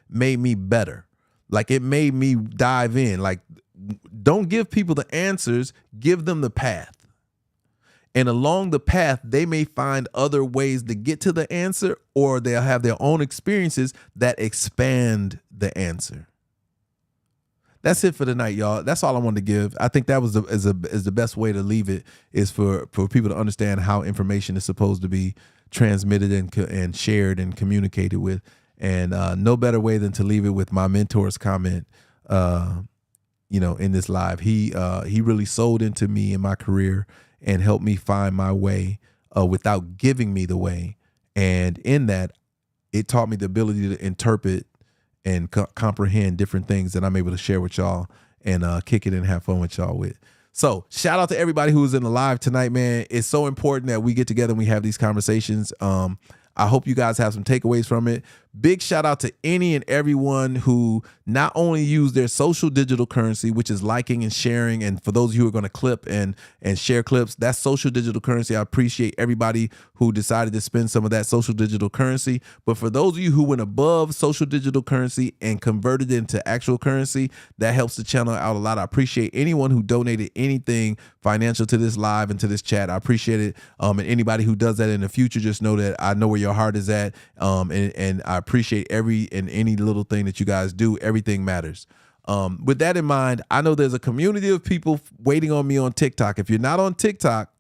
made me better. Like it made me dive in. Like, don't give people the answers, give them the path. And along the path, they may find other ways to get to the answer, or they'll have their own experiences that expand the answer. That's it for tonight, y'all. That's all I wanted to give. I think that was the best way to leave it, is for people to understand how information is supposed to be transmitted and shared and communicated with. And no better way than to leave it with my mentor's comment. In this live, he really sold into me in my career and helped me find my way without giving me the way. And in that, it taught me the ability to interpret and comprehend different things that I'm able to share with y'all and kick it and have fun with y'all with. So shout out to everybody who's in the live tonight, man. It's so important that we get together and we have these conversations. I hope you guys have some takeaways from it. Big shout out to any and everyone who not only use their social digital currency, which is liking and sharing. And for those of you who are going to clip and share clips, that's social digital currency. I appreciate everybody who decided to spend some of that social digital currency. But for those of you who went above social digital currency and converted it into actual currency, that helps the channel out a lot. I appreciate anyone who donated anything financial to this live and to this chat. I appreciate it. And anybody who does that in the future, just know that I know where your heart is at. And I appreciate every and any little thing that you guys do. Everything matters. With that in mind, I know there's a community of people waiting on me on TikTok. If you're not on TikTok,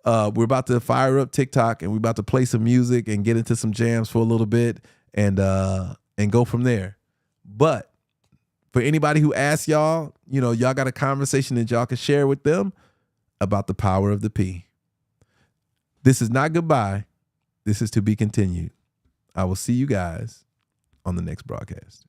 we're about to fire up TikTok and we're about to play some music and get into some jams for a little bit. and go from there. But for anybody who asks y'all, y'all got a conversation that y'all can share with them about the power of the P. This is not goodbye. This is to be continued. I will see you guys on the next broadcast.